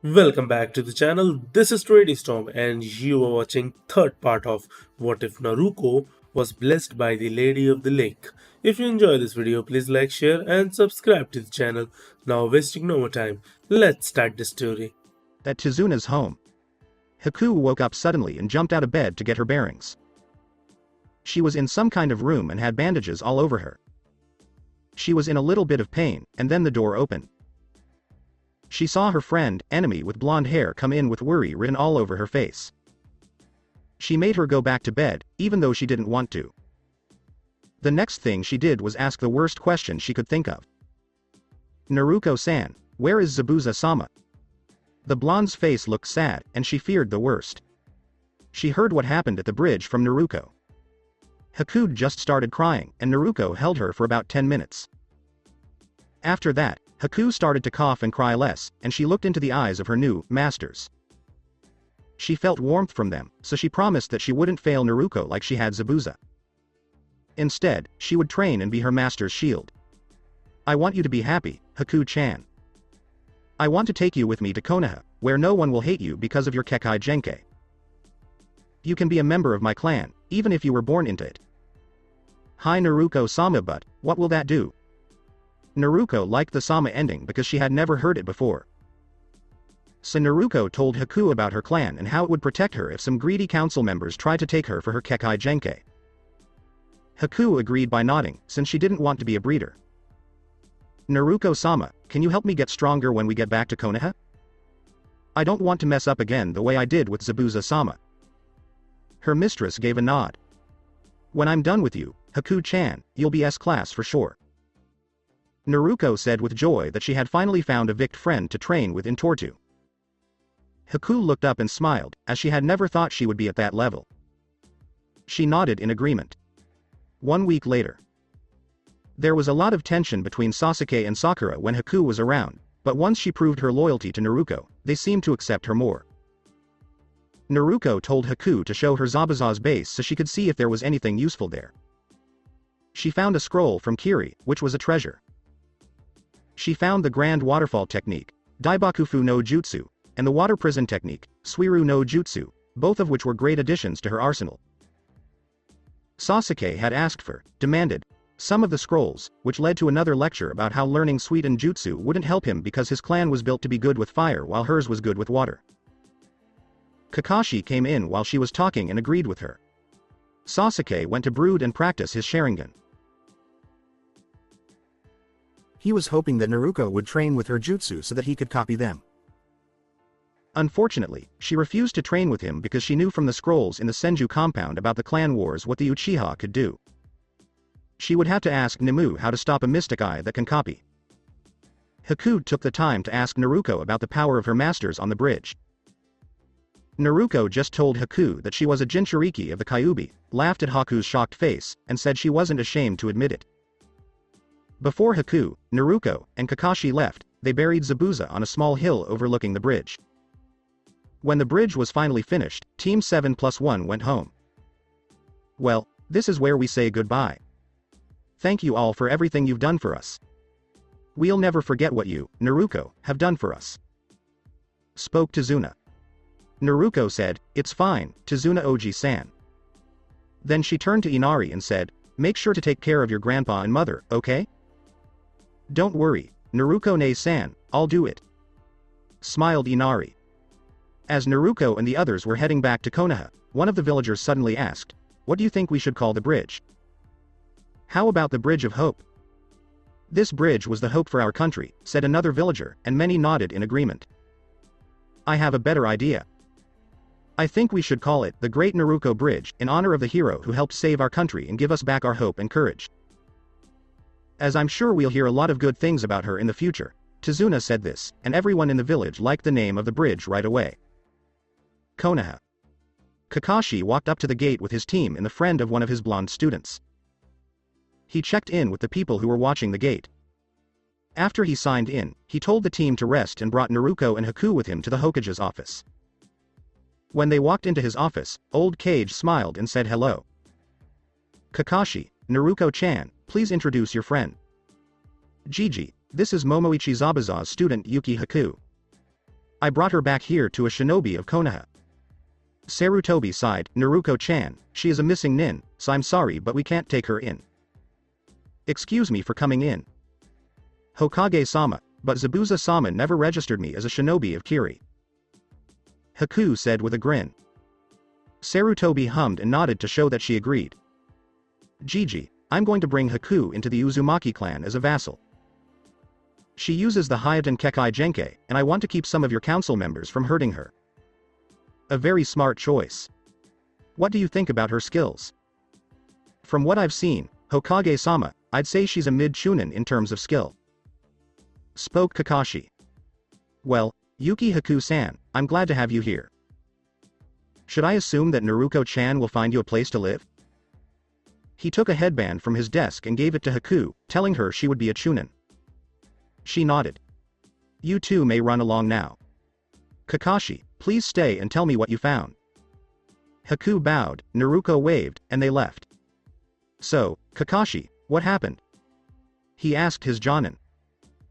Welcome back to the channel. This is Trady Storm and you are watching third part of What If Naruko Was Blessed by the Lady of the Lake. If you enjoy this video, please like, share and subscribe to the channel. Now wasting no more time, let's start the story. At Tizuna's home, Haku woke up suddenly and jumped out of bed to get her bearings. She was in some kind of room and had bandages all over her. She was in a little bit of pain, and then the door opened. She saw her friend, enemy with blonde hair come in with worry written all over her face. She made her go back to bed, even though she didn't want to. The next thing she did was ask the worst question she could think of. Naruko-san, where is Zabuza-sama? The blonde's face looked sad, and she feared the worst. She heard what happened at the bridge from Naruko. Haku just started crying, and Naruko held her for about 10 minutes. After that, Haku started to cough and cry less, and she looked into the eyes of her new masters. She felt warmth from them, so she promised that she wouldn't fail Naruko like she had Zabuza. Instead, she would train and be her master's shield. I want you to be happy, Haku-chan. I want to take you with me to Konoha, where no one will hate you because of your Kekkei Genkai. You can be a member of my clan, even if you were born into it. Hi Naruko-sama, but what will that do? Naruko liked the Sama ending because she had never heard it before. So Naruko told Haku about her clan and how it would protect her if some greedy council members tried to take her for her Kekkei Genkai. Haku agreed by nodding, since she didn't want to be a breeder. Naruko-sama, can you help me get stronger when we get back to Konoha? I don't want to mess up again the way I did with Zabuza-sama. Her mistress gave a nod. When I'm done with you, Haku-chan, you'll be S-class for sure. Naruko said with joy that she had finally found a Vict friend to train with in Tortu. Haku looked up and smiled, as she had never thought she would be at that level. She nodded in agreement. 1 week later. There was a lot of tension between Sasuke and Sakura when Haku was around, but once she proved her loyalty to Naruko, they seemed to accept her more. Naruko told Haku to show her Zabuza's base so she could see if there was anything useful there. She found a scroll from Kiri, which was a treasure. She found the Grand Waterfall technique, Daibakufu no Jutsu, and the Water Prison technique, Suiru no Jutsu, both of which were great additions to her arsenal. Sasuke had demanded, some of the scrolls, which led to another lecture about how learning Suiten Jutsu wouldn't help him because his clan was built to be good with fire while hers was good with water. Kakashi came in while she was talking and agreed with her. Sasuke went to brood and practice his Sharingan. He was hoping that Naruko would train with her jutsu so that he could copy them. Unfortunately, she refused to train with him because she knew from the scrolls in the Senju compound about the clan wars what the Uchiha could do. She would have to ask Nimue how to stop a mystic eye that can copy. Haku took the time to ask Naruko about the power of her masters on the bridge. Naruko just told Haku that she was a Jinchuriki of the Kyuubi, laughed at Haku's shocked face, and said she wasn't ashamed to admit it. Before Haku, Naruko, and Kakashi left, they buried Zabuza on a small hill overlooking the bridge. When the bridge was finally finished, Team 7+1 went home. Well, this is where we say goodbye. Thank you all for everything you've done for us. We'll never forget what you, Naruko, have done for us. Spoke Tizuna. Naruko said, it's fine, Tizuna Oji-san. Then she turned to Inari and said, make sure to take care of your grandpa and mother, okay? Don't worry, Naruko-ne-san, I'll do it. Smiled Inari. As Naruko and the others were heading back to Konoha, one of the villagers suddenly asked, what do you think we should call the bridge? How about the Bridge of Hope? This bridge was the hope for our country, said another villager, and many nodded in agreement. I have a better idea. I think we should call it the Great Naruko Bridge, in honor of the hero who helped save our country and give us back our hope and courage. As I'm sure we'll hear a lot of good things about her in the future, Tizuna said this, and everyone in the village liked the name of the bridge right away. Konoha. Kakashi walked up to the gate with his team and the friend of one of his blonde students. He checked in with the people who were watching the gate. After he signed in, he told the team to rest and brought Naruko and Haku with him to the Hokage's office. When they walked into his office, Old Kage smiled and said hello. Kakashi, Naruko-chan, please introduce your friend. Gigi, this is Momoichi Zabuza's student Yuki Haku. I brought her back here to a shinobi of Konoha. Sarutobi sighed, Naruko-chan, she is a missing nin, so I'm sorry but we can't take her in. Excuse me for coming in. Hokage-sama, but Zabuza-sama never registered me as a shinobi of Kiri. Haku said with a grin. Sarutobi hummed and nodded to show that she agreed. Gigi, I'm going to bring Haku into the Uzumaki clan as a vassal. She uses the Hayaten Kekai Genkai, and I want to keep some of your council members from hurting her. A very smart choice. What do you think about her skills? From what I've seen, Hokage-sama, I'd say she's a mid-Chunin in terms of skill. Spoke Kakashi. Well, Yuki Haku-san, I'm glad to have you here. Should I assume that Naruko-chan will find you a place to live? He took a headband from his desk and gave it to Haku, telling her she would be a Chunin. She nodded. You two may run along now. Kakashi, please stay and tell me what you found. Haku bowed, Naruko waved, and they left. So, Kakashi, what happened? He asked his Jonin.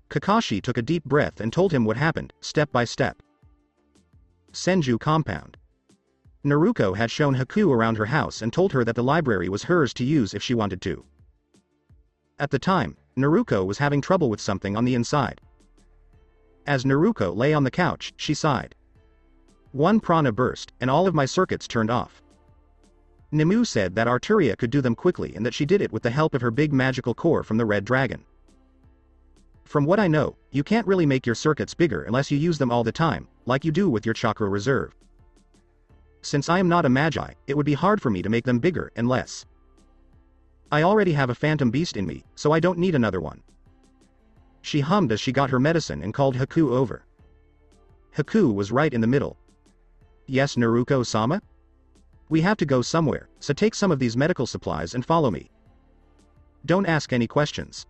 Kakashi took a deep breath and told him what happened, step by step. Senju compound. Naruko had shown Haku around her house and told her that the library was hers to use if she wanted to. At the time, Naruko was having trouble with something on the inside. As Naruko lay on the couch, she sighed. One prana burst, and all of my circuits turned off. Nimue said that Arturia could do them quickly and that she did it with the help of her big magical core from the Red Dragon. From what I know, you can't really make your circuits bigger unless you use them all the time, like you do with your chakra reserve. Since I am not a magi, it would be hard for me to make them bigger and less. I already have a phantom beast in me, so I don't need another one. She hummed as she got her medicine and called Haku over. Haku was right in the middle. Yes, Naruko-sama? We have to go somewhere, so take some of these medical supplies and follow me. Don't ask any questions.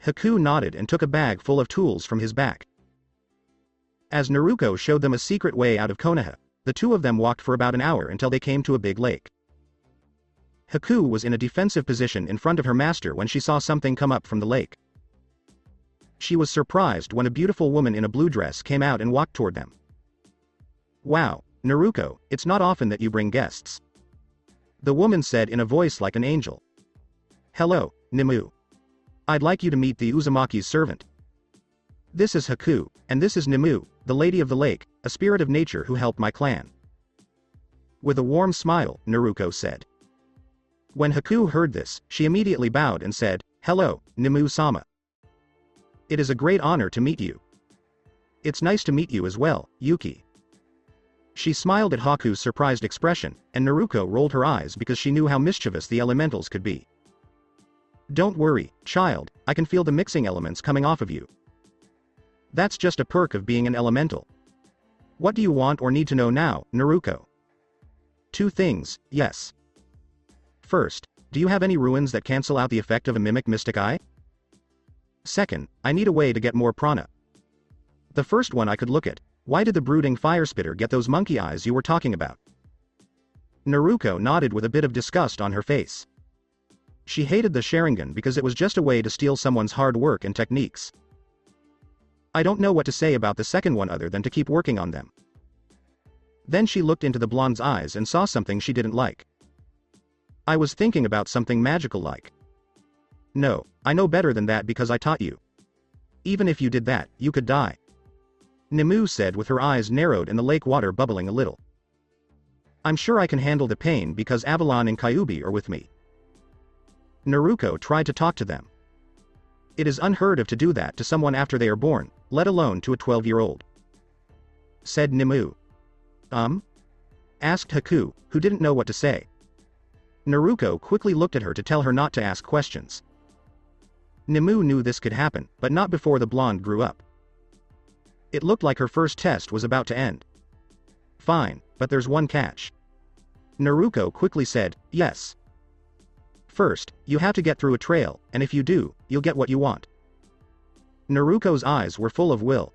Haku nodded and took a bag full of tools from his back. As Naruko showed them a secret way out of Konoha, the two of them walked for about an hour until they came to a big lake. Haku was in a defensive position in front of her master when she saw something come up from the lake. She was surprised when a beautiful woman in a blue dress came out and walked toward them. Wow, Naruko, it's not often that you bring guests. The woman said in a voice like an angel. Hello, Nimue. I'd like you to meet the Uzumaki's servant. This is Haku, and this is Nimue, the Lady of the Lake, a spirit of nature who helped my clan. With a warm smile, Naruko said. When Haku heard this, she immediately bowed and said, Hello, Nimue-sama. It is a great honor to meet you. It's nice to meet you as well, Yuki. She smiled at Haku's surprised expression, and Naruko rolled her eyes because she knew how mischievous the elementals could be. Don't worry, child, I can feel the mixing elements coming off of you. That's just a perk of being an elemental. What do you want or need to know now, Naruko? Two things, yes. First, do you have any ruins that cancel out the effect of a mimic mystic eye? Second, I need a way to get more prana. The first one I could look at. Why did the brooding fire spitter get those monkey eyes you were talking about? Naruko nodded with a bit of disgust on her face. She hated the Sharingan because it was just a way to steal someone's hard work and techniques. I don't know what to say about the second one other than to keep working on them. Then she looked into the blonde's eyes and saw something she didn't like. I was thinking about something magical like. No, I know better than that because I taught you. Even if you did that, you could die. Nimue said with her eyes narrowed and the lake water bubbling a little. I'm sure I can handle the pain because Avalon and Kyuubi are with me. Naruko tried to talk to them. It is unheard of to do that to someone after they are born, let alone to a 12-year-old. Said Nimue. Asked Haku, who didn't know what to say. Naruko quickly looked at her to tell her not to ask questions. Nimue knew this could happen, but not before the blonde grew up. It looked like her first test was about to end. Fine, but there's one catch. Naruko quickly said, yes. First, you have to get through a trail, and if you do, you'll get what you want. Naruko's eyes were full of will.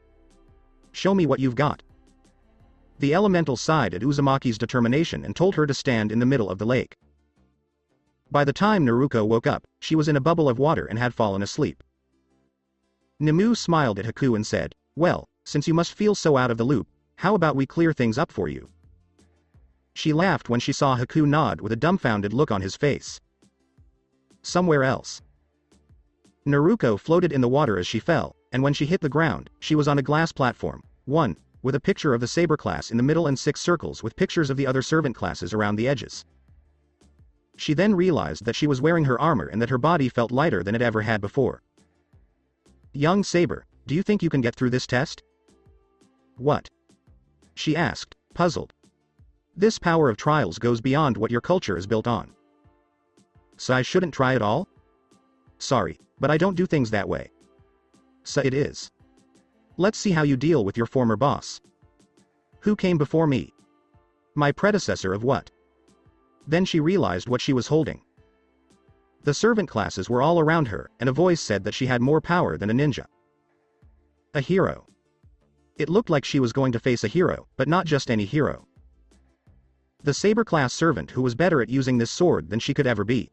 Show me what you've got. The elemental sighed at Uzumaki's determination and told her to stand in the middle of the lake. By the time Naruko woke up, she was in a bubble of water and had fallen asleep. Nimue smiled at Haku and said, well, since you must feel so out of the loop, how about we clear things up for you? She laughed when she saw Haku nod with a dumbfounded look on his face. Somewhere else. Naruko floated in the water as she fell, and when she hit the ground, she was on a glass platform, 1, with a picture of the Saber class in the middle and 6 circles with pictures of the other servant classes around the edges. She then realized that she was wearing her armor and that her body felt lighter than it ever had before. Young Saber, do you think you can get through this test? What? She asked, puzzled. This power of trials goes beyond what your culture is built on. So I shouldn't try at all? Sorry, but I don't do things that way. So it is. Let's see how you deal with your former boss. Who came before me? My predecessor of what? Then she realized what she was holding. The servant classes were all around her, and a voice said that she had more power than a ninja. A hero. It looked like she was going to face a hero, but not just any hero. The Saber class servant who was better at using this sword than she could ever be.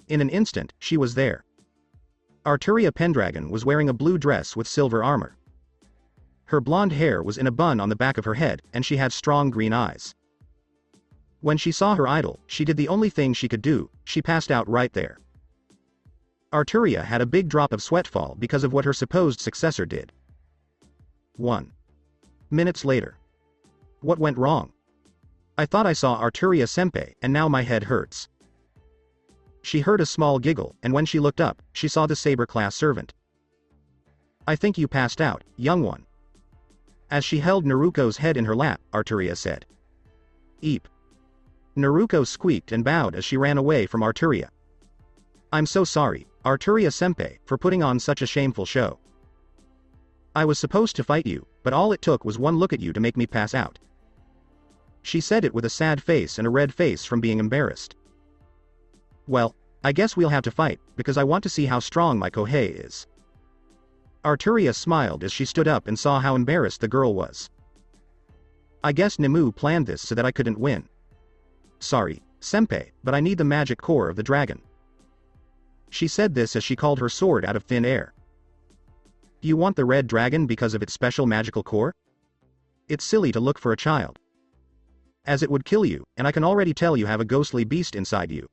In an instant, she was there. Arturia Pendragon was wearing a blue dress with silver armor. Her blonde hair was in a bun on the back of her head, and she had strong green eyes. When she saw her idol, she did the only thing she could do, she passed out right there. Arturia had a big drop of sweat fall because of what her supposed successor did. 1 minutes later. What went wrong? I thought I saw Arturia Senpai, and now my head hurts. She heard a small giggle, and when she looked up, she saw the Saber class servant. I think you passed out, young one. As she held Naruko's head in her lap, Arturia said. Eep. Naruko squeaked and bowed as she ran away from Arturia. I'm so sorry, Arturia Senpai, for putting on such a shameful show. I was supposed to fight you, but all it took was one look at you to make me pass out. She said it with a sad face and a red face from being embarrassed. Well, I guess we'll have to fight, because I want to see how strong my Kohei is. Arturia smiled as she stood up and saw how embarrassed the girl was. I guess Nimue planned this so that I couldn't win. Sorry, Senpai, but I need the magic core of the dragon. She said this as she called her sword out of thin air. You want the red dragon because of its special magical core? It's silly to look for a child. As it would kill you, and I can already tell you have a ghostly beast inside you.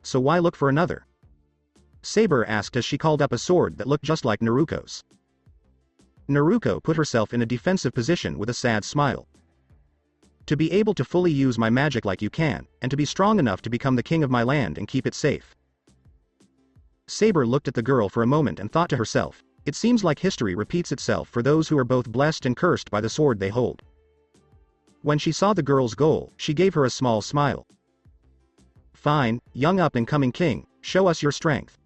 So why look for another? Saber asked as she called up a sword that looked just like Naruko's. Naruko put herself in a defensive position with a sad smile. To be able to fully use my magic like you can, and to be strong enough to become the king of my land and keep it safe. Saber looked at the girl for a moment and thought to herself, it seems like history repeats itself for those who are both blessed and cursed by the sword they hold. When she saw the girl's goal, she gave her a small smile. Fine, young up-and-coming king, show us your strength.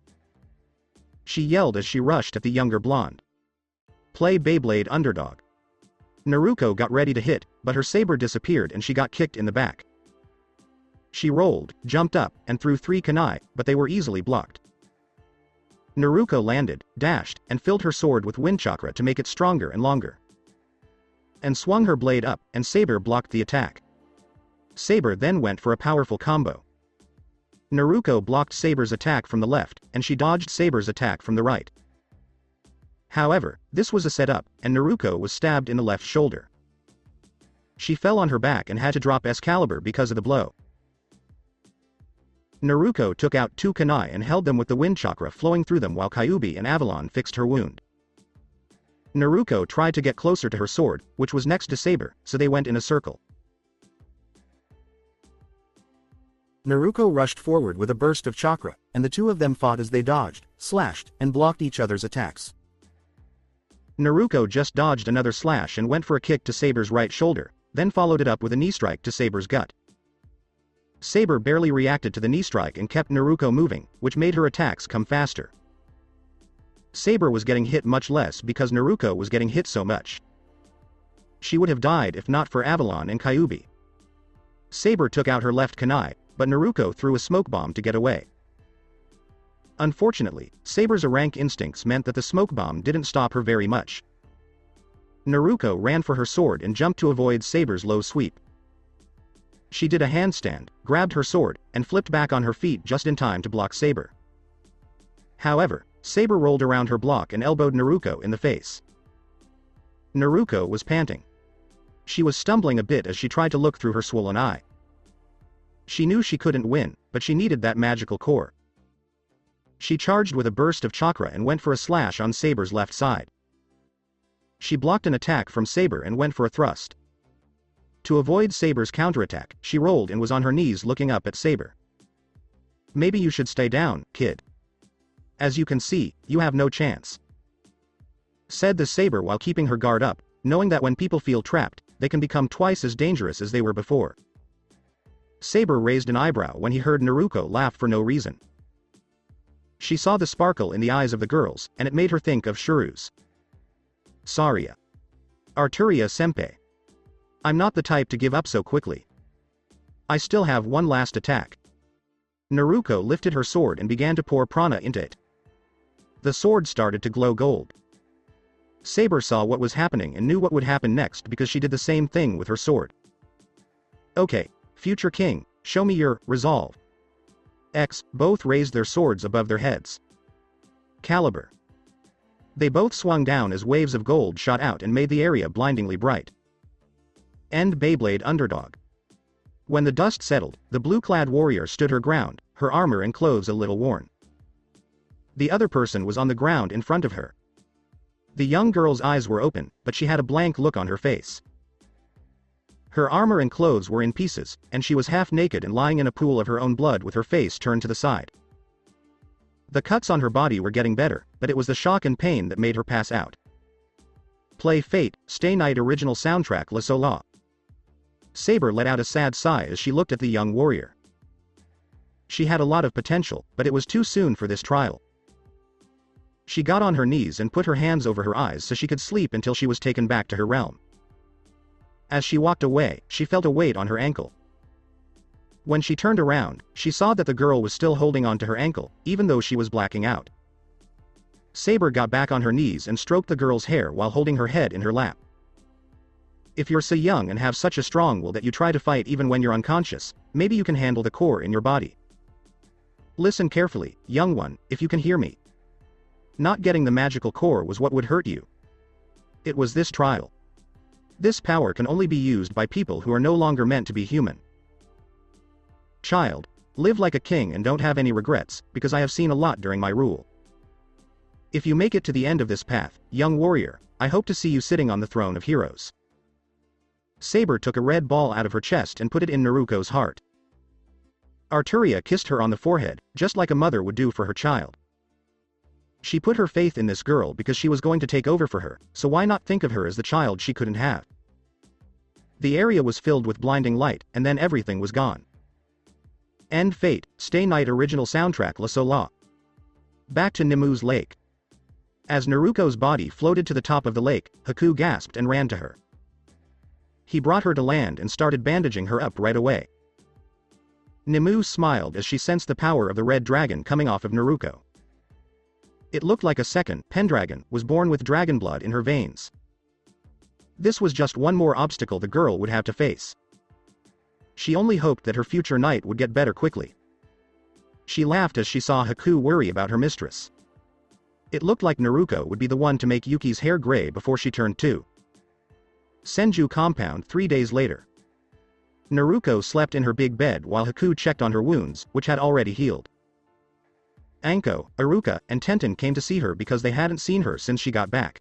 She yelled as she rushed at the younger blonde. Play Beyblade underdog. Naruko got ready to hit, but her saber disappeared and she got kicked in the back. She rolled, jumped up, and threw 3 kunai, but they were easily blocked. Naruko landed, dashed, and filled her sword with wind chakra to make it stronger and longer. And swung her blade up, and Saber blocked the attack. Saber then went for a powerful combo. Naruko blocked Saber's attack from the left, and she dodged Saber's attack from the right. However, this was a setup, and Naruko was stabbed in the left shoulder. She fell on her back and had to drop Excalibur because of the blow. Naruko took out 2 kunai and held them with the wind chakra flowing through them while Kyuubi and Avalon fixed her wound. Naruko tried to get closer to her sword, which was next to Saber, so they went in a circle. Naruko rushed forward with a burst of chakra, and the two of them fought as they dodged, slashed, and blocked each other's attacks. Naruko just dodged another slash and went for a kick to Saber's right shoulder, then followed it up with a knee strike to Saber's gut. Saber barely reacted to the knee strike and kept Naruko moving, which made her attacks come faster. Saber was getting hit much less because Naruko was getting hit so much. She would have died if not for Avalon and Kyuubi. Saber took out her left kunai, but Naruko threw a smoke bomb to get away. Unfortunately, Saber's rank instincts meant that the smoke bomb didn't stop her very much. Naruko ran for her sword and jumped to avoid Saber's low sweep. She did a handstand, grabbed her sword, and flipped back on her feet just in time to block Saber. However, Saber rolled around her block and elbowed Naruko in the face. Naruko was panting. She was stumbling a bit as she tried to look through her swollen eye. She knew she couldn't win, but she needed that magical core. She charged with a burst of chakra and went for a slash on Saber's left side. She blocked an attack from Saber and went for a thrust. To avoid Saber's counterattack, she rolled and was on her knees looking up at Saber. "Maybe you should stay down, kid. As you can see, you have no chance," said the Saber while keeping her guard up, knowing that when people feel trapped, they can become twice as dangerous as they were before. Saber raised an eyebrow when he heard Naruko laugh for no reason. She saw the sparkle in the eyes of the girls, and it made her think of Shuru's. "Saria. Arturia senpai. I'm not the type to give up so quickly. I still have one last attack." Naruko lifted her sword and began to pour prana into it. The sword started to glow gold. Saber saw what was happening and knew what would happen next because she did the same thing with her sword. "Okay, future king, show me your resolve." Both raised their swords above their heads. Caliber. They both swung down as waves of gold shot out and made the area blindingly bright. End Beyblade Underdog. When the dust settled, the blue-clad warrior stood her ground, her armor and clothes a little worn. The other person was on the ground in front of her. The young girl's eyes were open, but she had a blank look on her face. Her armor and clothes were in pieces, and she was half naked and lying in a pool of her own blood with her face turned to the side. The cuts on her body were getting better, but it was the shock and pain that made her pass out. Play Fate, Stay Night original soundtrack La Sola. Saber let out a sad sigh as she looked at the young warrior. She had a lot of potential, but it was too soon for this trial. She got on her knees and put her hands over her eyes so she could sleep until she was taken back to her realm. As she walked away, she felt a weight on her ankle. When she turned around, she saw that the girl was still holding on to her ankle, even though she was blacking out. Saber got back on her knees and stroked the girl's hair while holding her head in her lap. "If you're so young and have such a strong will that you try to fight even when you're unconscious, maybe you can handle the core in your body. Listen carefully, young one, if you can hear me. Not getting the magical core was what would hurt you. It was this trial. This power can only be used by people who are no longer meant to be human. Child, live like a king and don't have any regrets, because I have seen a lot during my rule. If you make it to the end of this path, young warrior, I hope to see you sitting on the throne of heroes." Saber took a red ball out of her chest and put it in Naruko's heart. Arturia kissed her on the forehead, just like a mother would do for her child. She put her faith in this girl because she was going to take over for her, so why not think of her as the child she couldn't have? The area was filled with blinding light, and then everything was gone. End Fate, Stay Night original soundtrack La Sola. Back to Nemu's lake. As Naruko's body floated to the top of the lake, Haku gasped and ran to her. He brought her to land and started bandaging her up right away. Nemu smiled as she sensed the power of the red dragon coming off of Naruko. It looked like a second Pendragon was born with dragon blood in her veins. This was just one more obstacle the girl would have to face. She only hoped that her future knight would get better quickly. She laughed as she saw Haku worry about her mistress. It looked like Naruko would be the one to make Yuki's hair gray before she turned 2. Senju compound 3 days later. Naruko slept in her big bed while Haku checked on her wounds, which had already healed. Anko, Iruka, and Tenten came to see her because they hadn't seen her since she got back.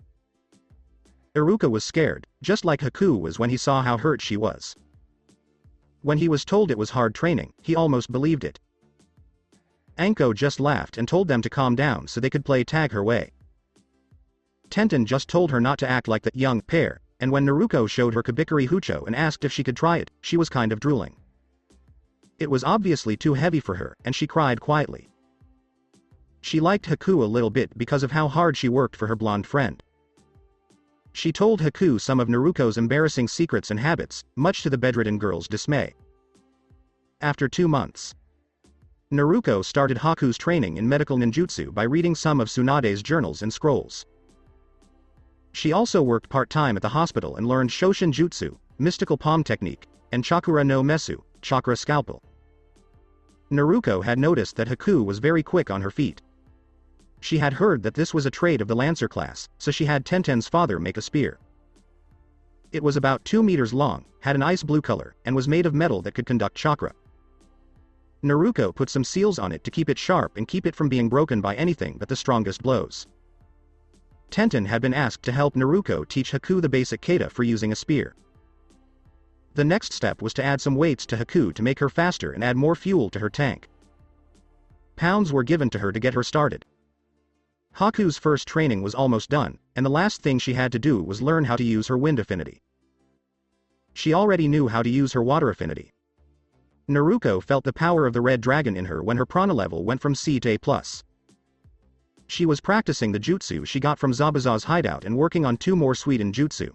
Iruka was scared, just like Haku was when he saw how hurt she was. When he was told it was hard training, he almost believed it. Anko just laughed and told them to calm down so they could play tag her way. Tenten just told her not to act like that young pair, and when Naruko showed her Kabikari Hucho and asked if she could try it, she was kind of drooling. It was obviously too heavy for her, and she cried quietly. She liked Haku a little bit because of how hard she worked for her blonde friend. She told Haku some of Naruko's embarrassing secrets and habits, much to the bedridden girl's dismay. After 2 months, Naruko started Haku's training in medical ninjutsu by reading some of Tsunade's journals and scrolls. She also worked part-time at the hospital and learned Shoshin Jutsu, mystical palm technique, and Chakura no Mesu, chakra scalpel. Naruko had noticed that Haku was very quick on her feet. She had heard that this was a trait of the Lancer class, so she had Tenten's father make a spear. It was about 2 meters long, had an ice blue color, and was made of metal that could conduct chakra. Naruko put some seals on it to keep it sharp and keep it from being broken by anything but the strongest blows. Tenten had been asked to help Naruko teach Haku the basic kata for using a spear. The next step was to add some weights to Haku to make her faster and add more fuel to her tank. Pounds were given to her to get her started. Haku's first training was almost done, and the last thing she had to do was learn how to use her wind affinity. She already knew how to use her water affinity. Naruko felt the power of the red dragon in her when her prana level went from C to A+. She was practicing the jutsu she got from Zabuza's hideout and working on 2 more Sweden jutsu.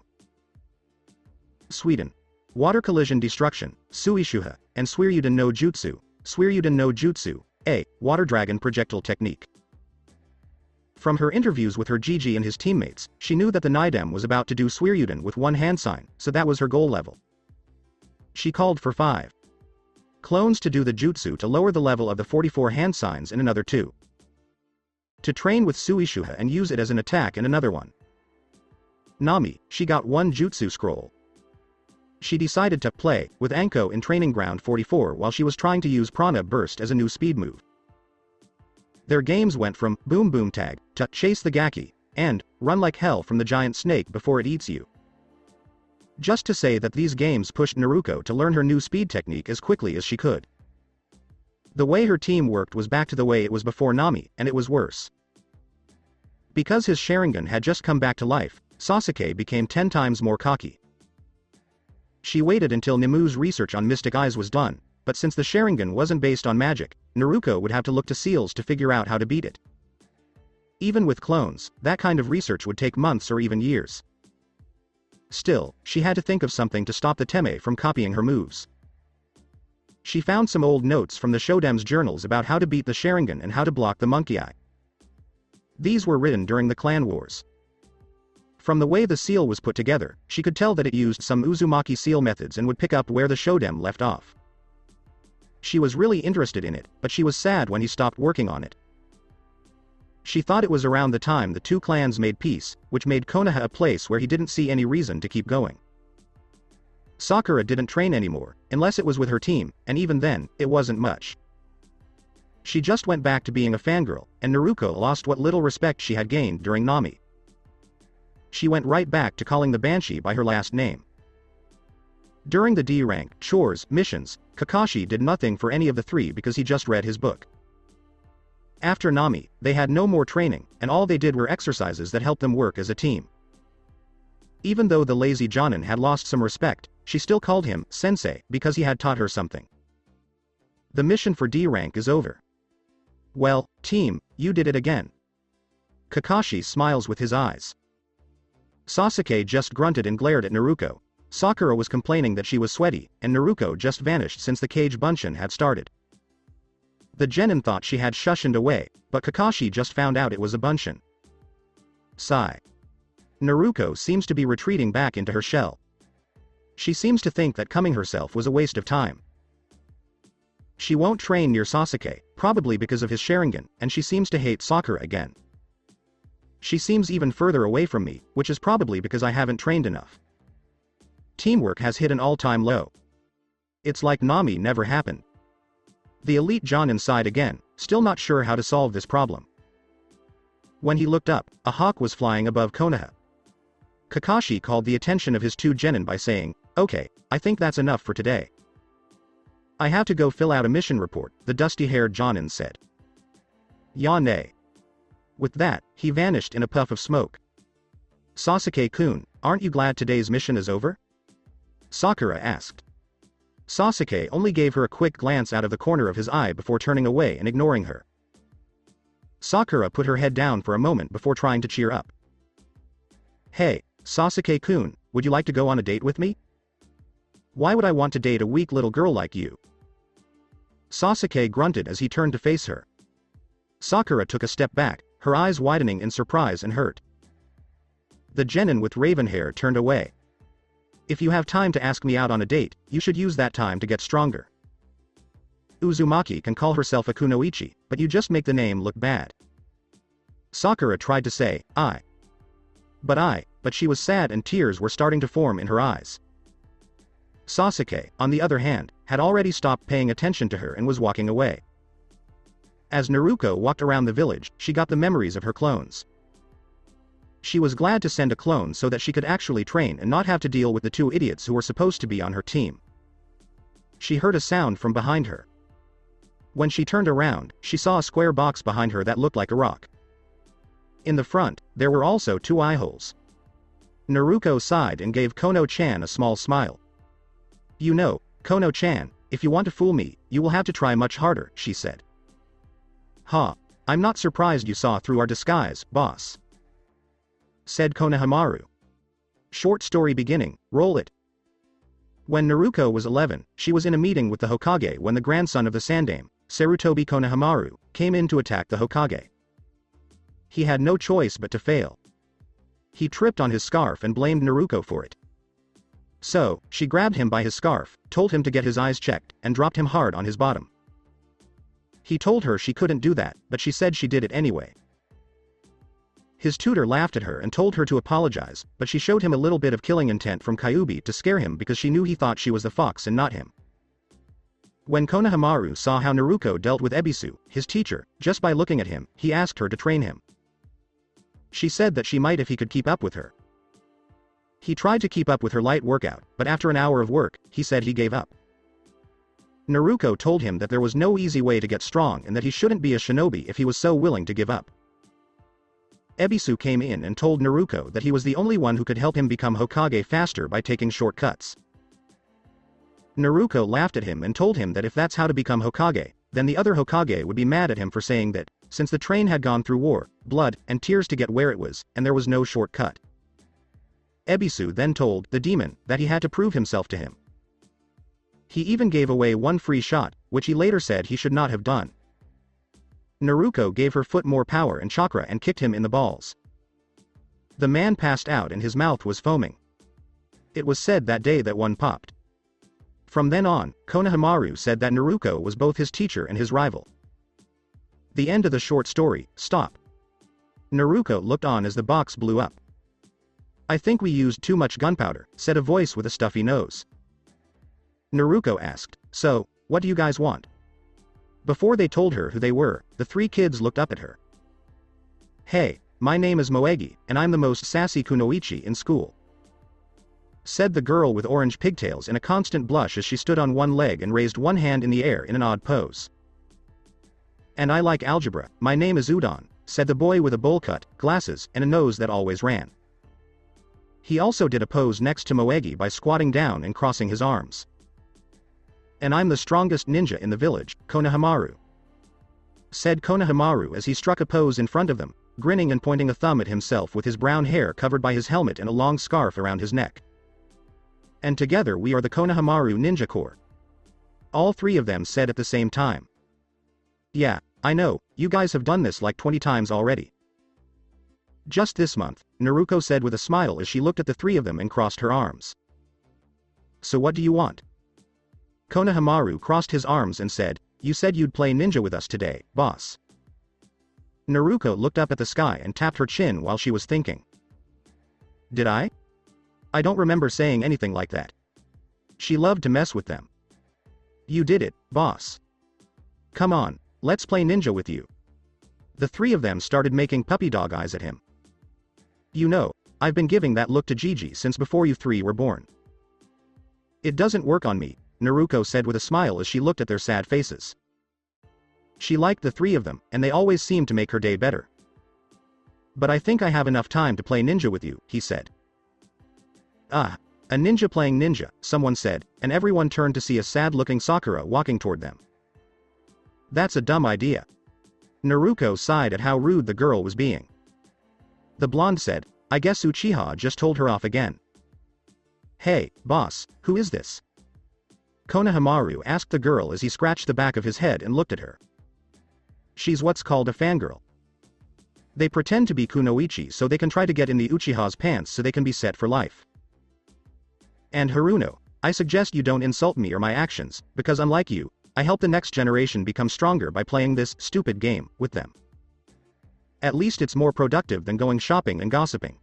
Sweden. Water collision destruction, Suishuha, and Suiryuden no jutsu, Suiryuden no jutsu, A, water dragon projectile technique. From her interviews with her Gigi and his teammates, she knew that the Nidem was about to do Suiryuden with 1 hand sign, so that was her goal level. She called for 5 clones to do the jutsu to lower the level of the 44 hand signs in another 2. To train with Suishuha and use it as an attack in another 1. Nami, she got 1 jutsu scroll. She decided to play with Anko in training ground 44 while she was trying to use Prana Burst as a new speed move. Their games went from Boom Boom Tag to Chase the Gaki and Run Like Hell from the giant snake before it eats you. Just to say that these games pushed Naruko to learn her new speed technique as quickly as she could. The way her team worked was back to the way it was before Nami, and it was worse. Because his Sharingan had just come back to life, Sasuke became 10 times more cocky. She waited until Nemu's research on Mystic Eyes was done, but since the Sharingan wasn't based on magic, Naruko would have to look to seals to figure out how to beat it. Even with clones, that kind of research would take months or even years. Still, she had to think of something to stop the Teme from copying her moves. She found some old notes from the Shodem's journals about how to beat the Sharingan and how to block the Monkey Eye. These were written during the clan wars. From the way the seal was put together, she could tell that it used some Uzumaki seal methods and would pick up where the Shodem left off. She was really interested in it, but she was sad when he stopped working on it. She thought it was around the time the 2 clans made peace, which made Konoha a place where he didn't see any reason to keep going. Sakura didn't train anymore, unless it was with her team, and even then, it wasn't much. She just went back to being a fangirl, and Naruko lost what little respect she had gained during Nami. She went right back to calling the Banshee by her last name. During the D rank, chores, missions, Kakashi did nothing for any of the 3 because he just read his book. After Nami, they had no more training, and all they did were exercises that helped them work as a team. Even though the lazy Jonin had lost some respect, she still called him sensei because he had taught her something. The mission for D rank is over. Well, team, you did it again. Kakashi smiles with his eyes. Sasuke just grunted and glared at Naruko. Sakura was complaining that she was sweaty, and Naruko just vanished since the cage bunshin had started. The genin thought she had shushined away, but Kakashi just found out it was a bunshin. Sigh. Naruko seems to be retreating back into her shell. She seems to think that coming herself was a waste of time. She won't train near Sasuke, probably because of his Sharingan, and she seems to hate Sakura again. She seems even further away from me, which is probably because I haven't trained enough. Teamwork has hit an all-time low. It's like Nami never happened. The elite Jonin sighed again, still not sure how to solve this problem. When he looked up, a hawk was flying above Konoha. Kakashi called the attention of his 2 genin by saying, "Okay, I think that's enough for today. I have to go fill out a mission report," the dusty-haired Jonin said. "Ya-ne." With that, he vanished in a puff of smoke. "Sasuke-kun, aren't you glad today's mission is over?" Sakura asked. Sasuke only gave her a quick glance out of the corner of his eye before turning away and ignoring her. Sakura put her head down for a moment before trying to cheer up. "Hey, Sasuke-kun, would you like to go on a date with me?" "Why would I want to date a weak little girl like you?" Sasuke grunted as he turned to face her. Sakura took a step back, her eyes widening in surprise and hurt. The genin with raven hair turned away. "If you have time to ask me out on a date, you should use that time to get stronger. Uzumaki can call herself a kunoichi, but you just make the name look bad." Sakura tried to say, but but she was sad and tears were starting to form in her eyes. Sasuke, on the other hand, had already stopped paying attention to her and was walking away. As Naruko walked around the village, she got the memories of her clones. She was glad to send a clone so that she could actually train and not have to deal with the two idiots who were supposed to be on her team. She heard a sound from behind her. When she turned around, she saw a square box behind her that looked like a rock. In the front, there were also two eye holes. Naruko sighed and gave Kono-chan a small smile. "You know, Kono-chan, if you want to fool me, you will have to try much harder," she said. "Ha, I'm not surprised you saw through our disguise, boss," said Konohamaru. Short story beginning, roll it. When Naruko was 11, she was in a meeting with the Hokage when the grandson of the Sandaime, Sarutobi Konohamaru, came in to attack the Hokage. He had no choice but to fail. He tripped on his scarf and blamed Naruko for it. So, she grabbed him by his scarf, told him to get his eyes checked, and dropped him hard on his bottom. He told her she couldn't do that, but she said she did it anyway. His tutor laughed at her and told her to apologize, but she showed him a little bit of killing intent from Kyuubi to scare him because she knew he thought she was the fox and not him. When Konohamaru saw how Naruko dealt with Ebisu, his teacher, just by looking at him, he asked her to train him. She said that she might if he could keep up with her. He tried to keep up with her light workout, but after an hour of work, he said he gave up. Naruko told him that there was no easy way to get strong and that he shouldn't be a shinobi if he was so willing to give up. Ebisu came in and told Naruko that he was the only one who could help him become Hokage faster by taking shortcuts. Naruko laughed at him and told him that if that's how to become Hokage, then the other Hokage would be mad at him for saying that, since the train had gone through war, blood, and tears to get where it was, and there was no shortcut. Ebisu then told the demon that he had to prove himself to him. He even gave away one free shot, which he later said he should not have done. Naruko gave her foot more power and chakra and kicked him in the balls. The man passed out and his mouth was foaming. It was said that day that one popped. From then on, Konohamaru said that Naruko was both his teacher and his rival. The end of the short story, stop. Naruko looked on as the box blew up. "I think we used too much gunpowder," said a voice with a stuffy nose. Naruko asked, "So, what do you guys want?" Before they told her who they were, the three kids looked up at her. "Hey, my name is Moegi, and I'm the most sassy kunoichi in school," said the girl with orange pigtails in a constant blush as she stood on one leg and raised one hand in the air in an odd pose. "And I like algebra, my name is Udon," said the boy with a bowl cut, glasses, and a nose that always ran. He also did a pose next to Moegi by squatting down and crossing his arms. "And I'm the strongest ninja in the village, Konohamaru," said Konohamaru as he struck a pose in front of them, grinning and pointing a thumb at himself with his brown hair covered by his helmet and a long scarf around his neck. "And together we are the Konohamaru Ninja Corps," all three of them said at the same time. "Yeah, I know, you guys have done this like 20 times already." "Just this month," Naruko said with a smile as she looked at the three of them and crossed her arms. "So what do you want?" Konohamaru crossed his arms and said, "You said you'd play ninja with us today, boss." Naruko looked up at the sky and tapped her chin while she was thinking. "Did I? I don't remember saying anything like that." She loved to mess with them. "You did it, boss. Come on, let's play ninja with you." The three of them started making puppy dog eyes at him. "You know, I've been giving that look to Gigi since before you three were born." "It doesn't work on me," Naruko said with a smile as she looked at their sad faces. She liked the three of them, and they always seemed to make her day better. "But I think I have enough time to play ninja with you," he said. "Ah, a ninja playing ninja," someone said, and everyone turned to see a sad-looking Sakura walking toward them. "That's a dumb idea." Naruko sighed at how rude the girl was being. The blonde said, "I guess Uchiha just told her off again." "Hey, boss, who is this?" Konohamaru asked the girl as he scratched the back of his head and looked at her. "She's what's called a fangirl. They pretend to be kunoichi so they can try to get in the Uchiha's pants so they can be set for life. And Haruno, I suggest you don't insult me or my actions, because unlike you, I help the next generation become stronger by playing this stupid game with them. At least it's more productive than going shopping and gossiping."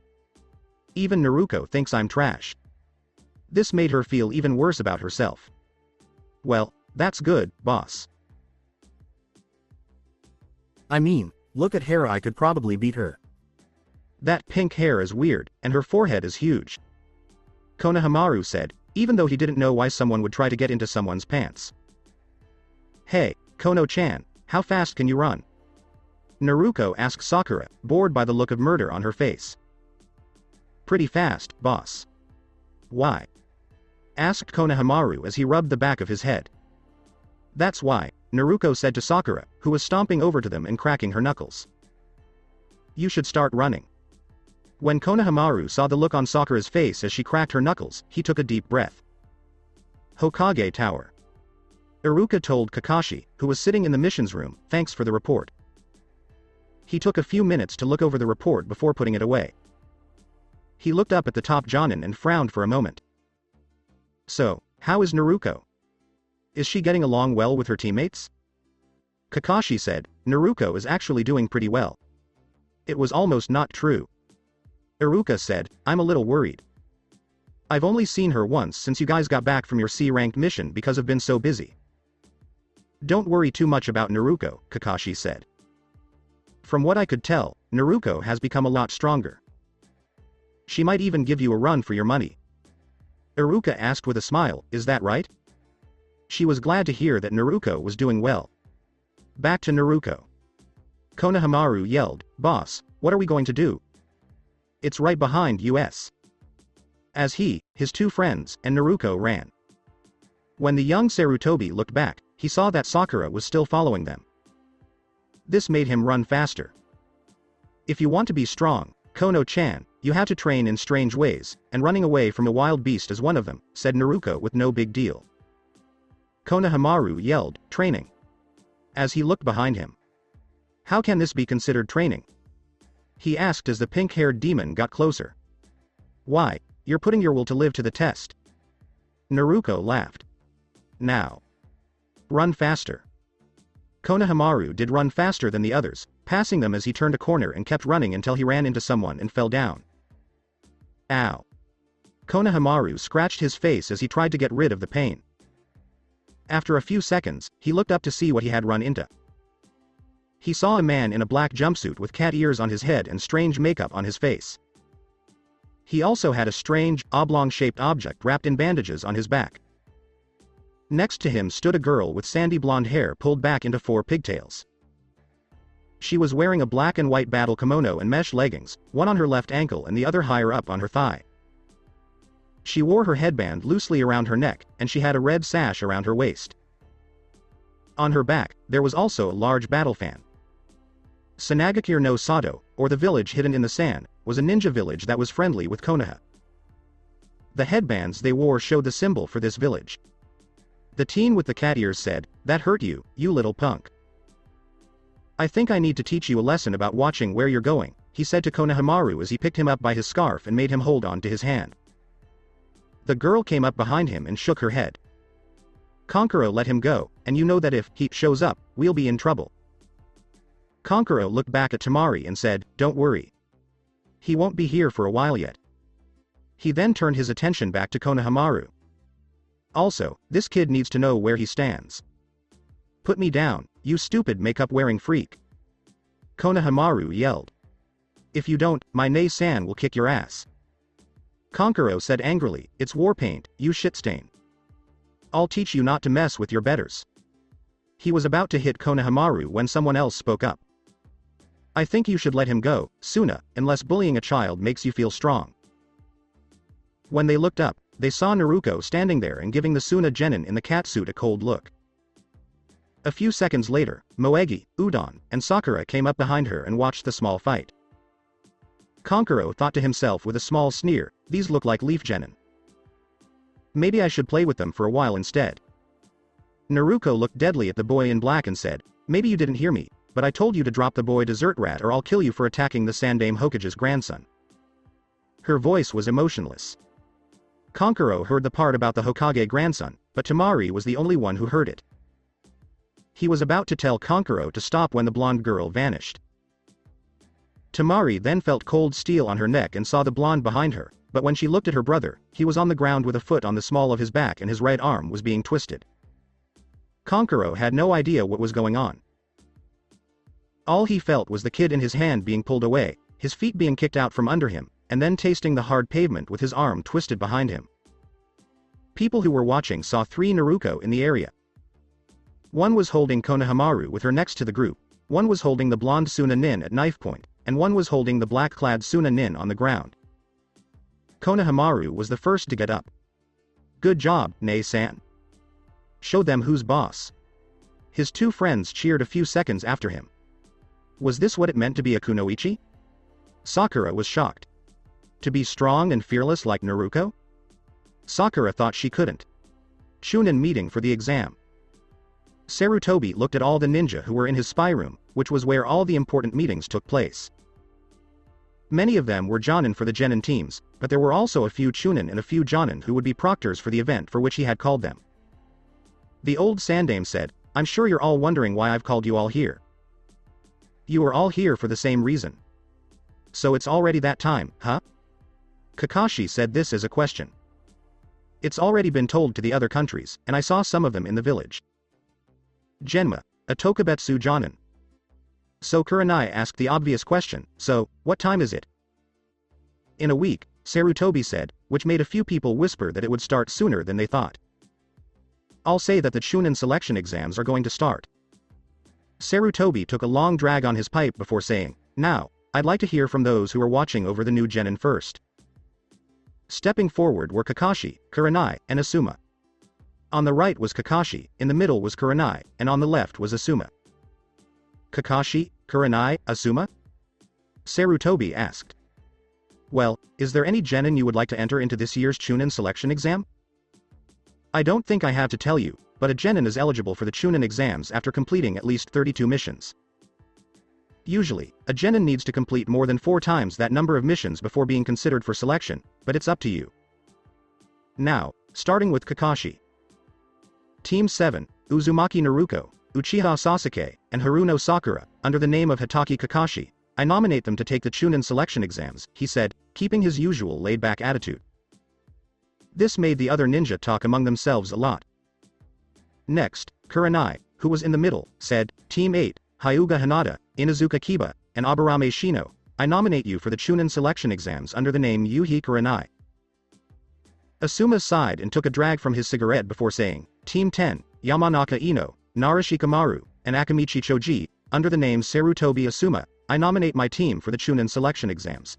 Even Naruko thinks I'm trash. This made her feel even worse about herself. Well, that's good, boss. I mean, look at Hera, I could probably beat her. That pink hair is weird, and her forehead is huge. Konohamaru said, even though he didn't know why someone would try to get into someone's pants. Hey, Kono-chan, how fast can you run? Naruko asked Sakura, bored by the look of murder on her face. Pretty fast, boss. Why? Asked Konohamaru as he rubbed the back of his head. That's why, Naruko said to Sakura, who was stomping over to them and cracking her knuckles. You should start running. When Konohamaru saw the look on Sakura's face as she cracked her knuckles, he took a deep breath. Hokage Tower. Iruka told Kakashi, who was sitting in the missions room, thanks for the report. He took a few minutes to look over the report before putting it away. He looked up at the top Jonin and frowned for a moment. So, how is Naruko? Is she getting along well with her teammates? Kakashi said, Naruko is actually doing pretty well. It was almost not true. Iruka said, I'm a little worried. I've only seen her once since you guys got back from your C-ranked mission because I've been so busy. Don't worry too much about Naruko, Kakashi said. From what I could tell, Naruko has become a lot stronger. She might even give you a run for your money. Iruka asked with a smile, is that right? She was glad to hear that Naruko was doing well. Back to Naruko. Konohamaru yelled, Boss, what are we going to do? It's right behind us. As he, his two friends, and Naruko ran. When the young Sarutobi looked back, he saw that Sakura was still following them. This made him run faster. If you want to be strong, Kono-chan, you have to train in strange ways, and running away from a wild beast is one of them, said Naruko with no big deal. Konohamaru yelled, training. As he looked behind him. How can this be considered training? He asked as the pink-haired demon got closer. Why, you're putting your will to live to the test. Naruko laughed. Now. Run faster. Konohamaru did run faster than the others, passing them as he turned a corner and kept running until he ran into someone and fell down. Ow. Konohamaru scratched his face as he tried to get rid of the pain. After a few seconds, he looked up to see what he had run into. He saw a man in a black jumpsuit with cat ears on his head and strange makeup on his face. He also had a strange, oblong-shaped object wrapped in bandages on his back. Next to him stood a girl with sandy blonde hair pulled back into 4 pigtails. She was wearing a black and white battle kimono and mesh leggings, one on her left ankle and the other higher up on her thigh. She wore her headband loosely around her neck, and she had a red sash around her waist. On her back, there was also a large battle fan. Sanagakure no Sato, or the village hidden in the sand, was a ninja village that was friendly with Konoha. The headbands they wore showed the symbol for this village. The teen with the cat ears said, that hurt you, you little punk. I think I need to teach you a lesson about watching where you're going, he said to Konohamaru as he picked him up by his scarf and made him hold on to his hand. The girl came up behind him and shook her head. Kankuro let him go, and you know that if he shows up, we'll be in trouble. Kankuro looked back at Tamari and said, don't worry. He won't be here for a while yet. He then turned his attention back to Konohamaru. Also, this kid needs to know where he stands. Put me down, you stupid makeup-wearing freak. Konohamaru yelled. If you don't, my Nei-san will kick your ass. Kankuro said angrily, it's war paint, you shitstain. I'll teach you not to mess with your betters. He was about to hit Konohamaru when someone else spoke up. I think you should let him go, Suna, unless bullying a child makes you feel strong. When they looked up, they saw Naruko standing there and giving the Suna genin in the catsuit a cold look. A few seconds later, Moegi, Udon, and Sakura came up behind her and watched the small fight. Kankuro thought to himself with a small sneer, these look like leaf genin. Maybe I should play with them for a while instead. Naruko looked deadly at the boy in black and said, maybe you didn't hear me, but I told you to drop the boy Desert Rat or I'll kill you for attacking the Sandaime Hokage's grandson. Her voice was emotionless. Kankuro heard the part about the Hokage grandson, but Tamari was the only one who heard it. He was about to tell Kankuro to stop when the blonde girl vanished. Temari then felt cold steel on her neck and saw the blonde behind her, but when she looked at her brother, he was on the ground with a foot on the small of his back and his right arm was being twisted. Konkuro had no idea what was going on. All he felt was the kid in his hand being pulled away, his feet being kicked out from under him, and then tasting the hard pavement with his arm twisted behind him. People who were watching saw 3 Naruko in the area. One was holding Konohamaru with her next to the group, one was holding the blonde Suna Nin at knife point, and one was holding the black-clad Suna Nin on the ground. Konohamaru was the first to get up. "Good job, Nei-san. Show them who's boss." His 2 friends cheered a few seconds after him. Was this what it meant to be a kunoichi? Sakura was shocked. To be strong and fearless like Naruko? Sakura thought she couldn't. Chunin meeting for the exam. Sarutobi looked at all the ninja who were in his spy room, which was where all the important meetings took place. Many of them were Jonin for the Genin teams, but there were also a few Chunin and a few Jonin who would be proctors for the event for which he had called them. The old Sandame said, "I'm sure you're all wondering why I've called you all here. You are all here for the same reason. So it's already that time, huh?" Kakashi said this as a question. "It's already been told to the other countries, and I saw some of them in the village." Genma, a Tokubetsu Jonin. So Kurenai asked the obvious question, "So, what time is it?" "In a week," Sarutobi said, which made a few people whisper that it would start sooner than they thought. "I'll say that the Chunin selection exams are going to start." Sarutobi took a long drag on his pipe before saying, "Now, I'd like to hear from those who are watching over the new Genin first." Stepping forward were Kakashi, Kurenai, and Asuma. On the right was Kakashi, in the middle was Kurenai, and on the left was Asuma. "Kakashi, Kurenai, Asuma?" Sarutobi asked. "Well, is there any Genin you would like to enter into this year's Chunin selection exam?" "I don't think I have to tell you, but a Genin is eligible for the Chunin exams after completing at least 32 missions. Usually, a Genin needs to complete more than 4 times that number of missions before being considered for selection, but it's up to you. Now, starting with Kakashi. Team 7, Uzumaki Naruko, Uchiha Sasuke, and Haruno Sakura, under the name of Hitaki Kakashi, I nominate them to take the Chunin selection exams, he said, keeping his usual laid-back attitude. This made the other ninja talk among themselves a lot. Next, Kurenai, who was in the middle, said, Team 8, Hyuga Hanada, Inazuka Kiba, and Aburame Shino, I nominate you for the Chunin selection exams under the name Yuhi Kurenai. Asuma sighed and took a drag from his cigarette before saying, Team 10, Yamanaka Ino, Narashikamaru, and Akamichi Choji, under the name Sarutobi Asuma, I nominate my team for the Chunin selection exams.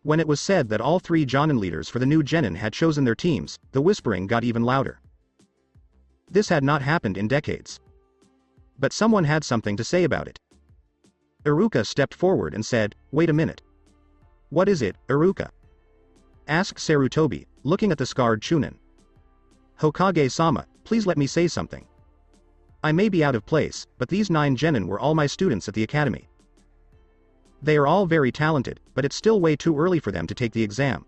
When it was said that all 3 Jonin leaders for the new Genin had chosen their teams, the whispering got even louder. This had not happened in decades. But someone had something to say about it. Iruka stepped forward and said, Wait a minute. What is it, Iruka? Asked Sarutobi, looking at the scarred Chunin. Hokage-sama, please let me say something. I may be out of place, but these 9 Genin were all my students at the academy. They are all very talented, but it's still way too early for them to take the exam.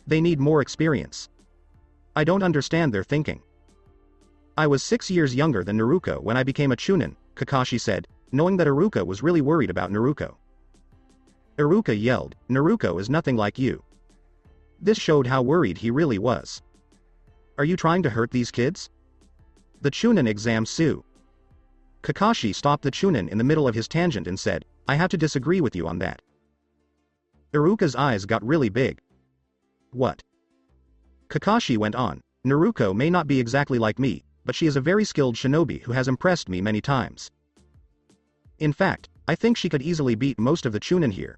They need more experience. I don't understand their thinking. I was 6 years younger than Naruko when I became a Chunin, Kakashi said, knowing that Iruka was really worried about Naruko. Iruka yelled, Naruko is nothing like you. This showed how worried he really was. Are you trying to hurt these kids? The Chunin exam Sue. Kakashi stopped the Chunin in the middle of his tangent and said, I have to disagree with you on that. Iruka's eyes got really big. What? Kakashi went on, Naruko may not be exactly like me, but she is a very skilled shinobi who has impressed me many times. In fact, I think she could easily beat most of the Chunin here.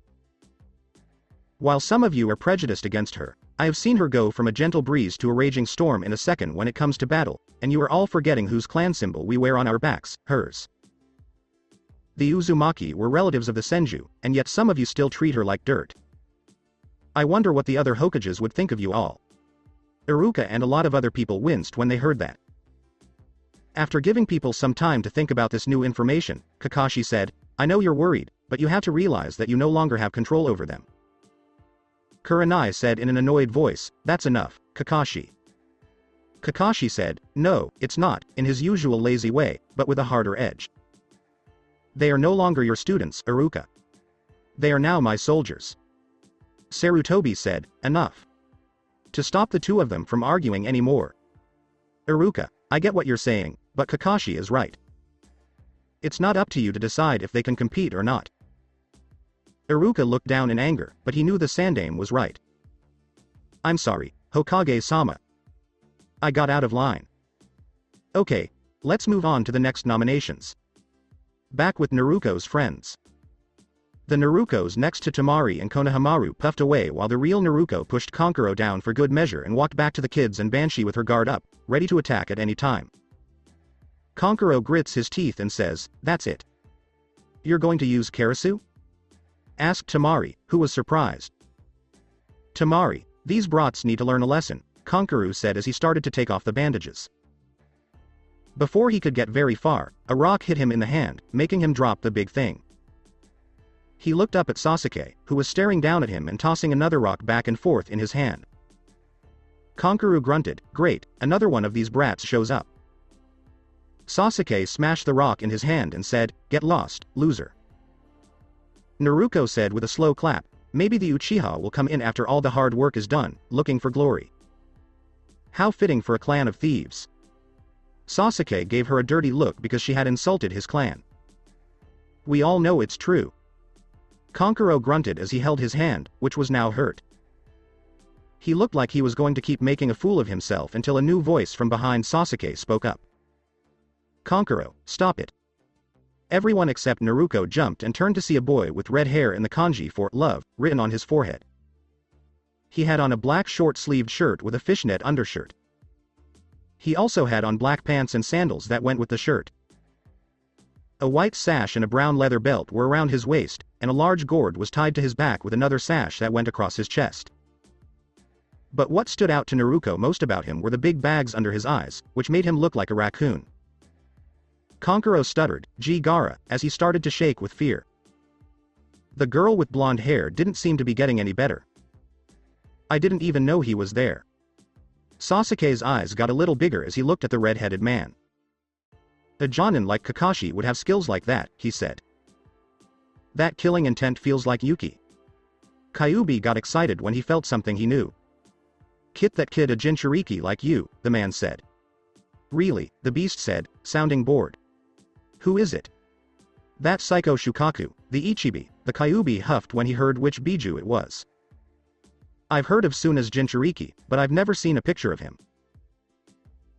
While some of you are prejudiced against her, I have seen her go from a gentle breeze to a raging storm in a second when it comes to battle, and you are all forgetting whose clan symbol we wear on our backs, hers. The Uzumaki were relatives of the Senju, and yet some of you still treat her like dirt. I wonder what the other Hokages would think of you all. Iruka and a lot of other people winced when they heard that. After giving people some time to think about this new information, Kakashi said, I know you're worried, but you have to realize that you no longer have control over them. Kurenai said in an annoyed voice, that's enough, Kakashi. Kakashi said, no, it's not, in his usual lazy way, but with a harder edge. They are no longer your students, Iruka. They are now my soldiers. Sarutobi said, enough. To stop the two of them from arguing anymore. Iruka, I get what you're saying, but Kakashi is right. It's not up to you to decide if they can compete or not. Iruka looked down in anger, but he knew the Sandaime was right. I'm sorry, Hokage-sama. I got out of line. Okay, let's move on to the next nominations. Back with Naruko's friends. The Narukos next to Temari and Konohamaru puffed away while the real Naruko pushed Kankuro down for good measure and walked back to the kids and Banshee with her guard up, ready to attack at any time. Kankuro grits his teeth and says, that's it. You're going to use Karasu? Asked Temari, who was surprised. Temari, these brats need to learn a lesson, Kankuro said as he started to take off the bandages. Before he could get very far, a rock hit him in the hand, making him drop the big thing. He looked up at Sasuke, who was staring down at him and tossing another rock back and forth in his hand. Kankuro grunted, great, another one of these brats shows up. Sasuke smashed the rock in his hand and said, get lost, loser. Naruko said with a slow clap, maybe the Uchiha will come in after all the hard work is done, looking for glory. How fitting for a clan of thieves. Sasuke gave her a dirty look because she had insulted his clan. We all know it's true. Kankuro grunted as he held his hand, which was now hurt. He looked like he was going to keep making a fool of himself until a new voice from behind Sasuke spoke up. Kankuro, stop it. Everyone except Naruko jumped and turned to see a boy with red hair and the kanji for love written on his forehead. He had on a black short-sleeved shirt with a fishnet undershirt. He also had on black pants and sandals that went with the shirt. A white sash and a brown leather belt were around his waist, and a large gourd was tied to his back with another sash that went across his chest. But what stood out to Naruko most about him were the big bags under his eyes, which made him look like a raccoon. Kankuro stuttered, gee Gaara, as he started to shake with fear. The girl with blonde hair didn't seem to be getting any better. I didn't even know he was there. Sasuke's eyes got a little bigger as he looked at the red-headed man. A Jonin like Kakashi would have skills like that, he said. That killing intent feels like Yuki. Kyuubi got excited when he felt something he knew. Kit that kid a Jinchuriki like you, the man said. Really, the beast said, sounding bored. Who is it? That psycho Shukaku, the Ichibi, the Kyuubi huffed when he heard which Biju it was. I've heard of Suna's Jinchuriki, but I've never seen a picture of him.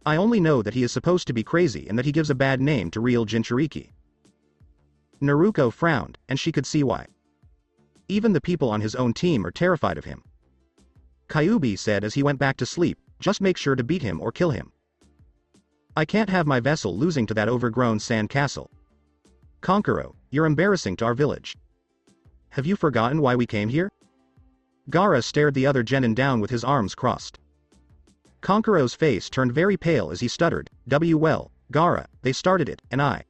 I only know that he is supposed to be crazy and that he gives a bad name to real Jinchuriki. Naruko frowned, and she could see why. Even the people on his own team are terrified of him. Kyuubi said as he went back to sleep, just make sure to beat him or kill him. I can't have my vessel losing to that overgrown sand castle. Kankuro, you're embarrassing to our village. Have you forgotten why we came here? Gaara stared the other genin down with his arms crossed. Kankuro's face turned very pale as he stuttered, well, Gaara, they started it, and I.